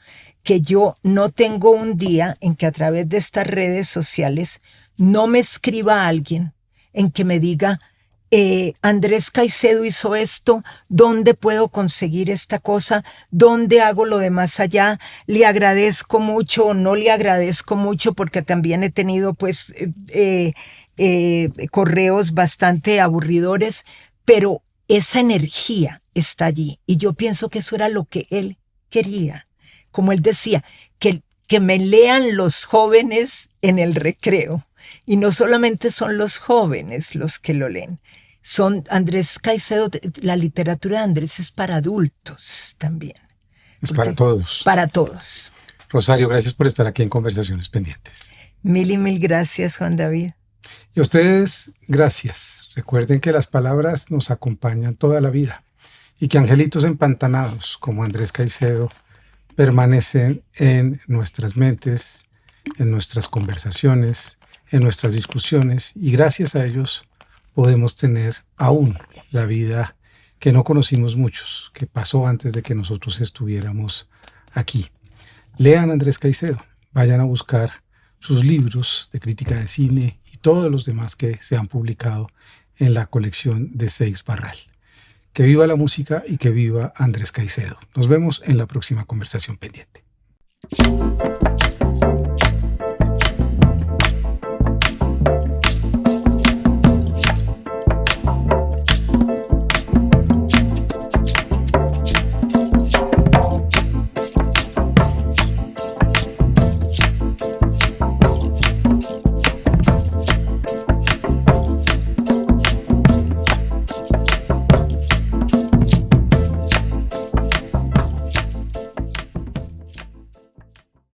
que yo no tengo un día en que a través de estas redes sociales no me escriba alguien en que me diga, Andrés Caicedo hizo esto, ¿dónde puedo conseguir esta cosa? ¿Dónde hago lo de más allá? ¿Le agradezco mucho o no le agradezco mucho? Porque también he tenido pues correos bastante aburridores, pero esa energía está allí. Y yo pienso que eso era lo que él quería. Como él decía, que me lean los jóvenes en el recreo. Y no solamente son los jóvenes los que lo leen. Son Andrés Caicedo, la literatura de Andrés es para adultos también. Es para todos. Para todos. Rosario, gracias por estar aquí en Conversaciones Pendientes. Mil y mil gracias, Juan David. Y a ustedes, gracias. Recuerden que las palabras nos acompañan toda la vida y que angelitos empantanados como Andrés Caicedo permanecen en nuestras mentes, en nuestras conversaciones, en nuestras discusiones, y gracias a ellos podemos tener aún la vida que no conocimos muchos, que pasó antes de que nosotros estuviéramos aquí. Lean Andrés Caicedo, vayan a buscar sus libros de crítica de cine y todos los demás que se han publicado en la colección de Seix Barral. Que viva la música y que viva Andrés Caicedo. Nos vemos en la próxima Conversación Pendiente.